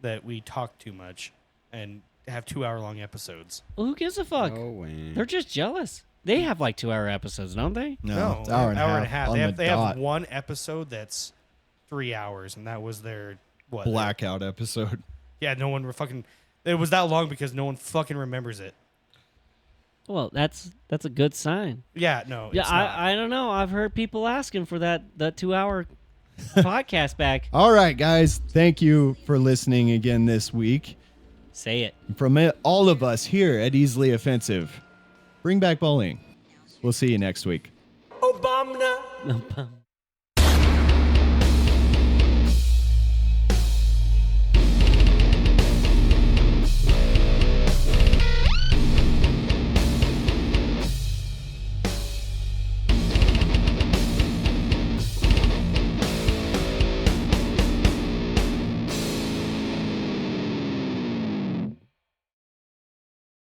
that we talk too much and have 2-hour-long episodes. Well, who gives a fuck? No way. They're just jealous. They have like 2-hour episodes, don't they? No, it's hour and a half. on They the have dot. one episode that's 3 hours, and that was their what? Blackout episode. Yeah, no one fucking. It was that long because no one fucking remembers it. Well, that's a good sign. Yeah, no. Yeah, it's not. I don't know. I've heard people asking for that 2-hour podcast back. All right, guys. Thank you for listening again this week. Say it. From all of us here at Easily Offensive, bring back bullying. We'll see you next week. Obama.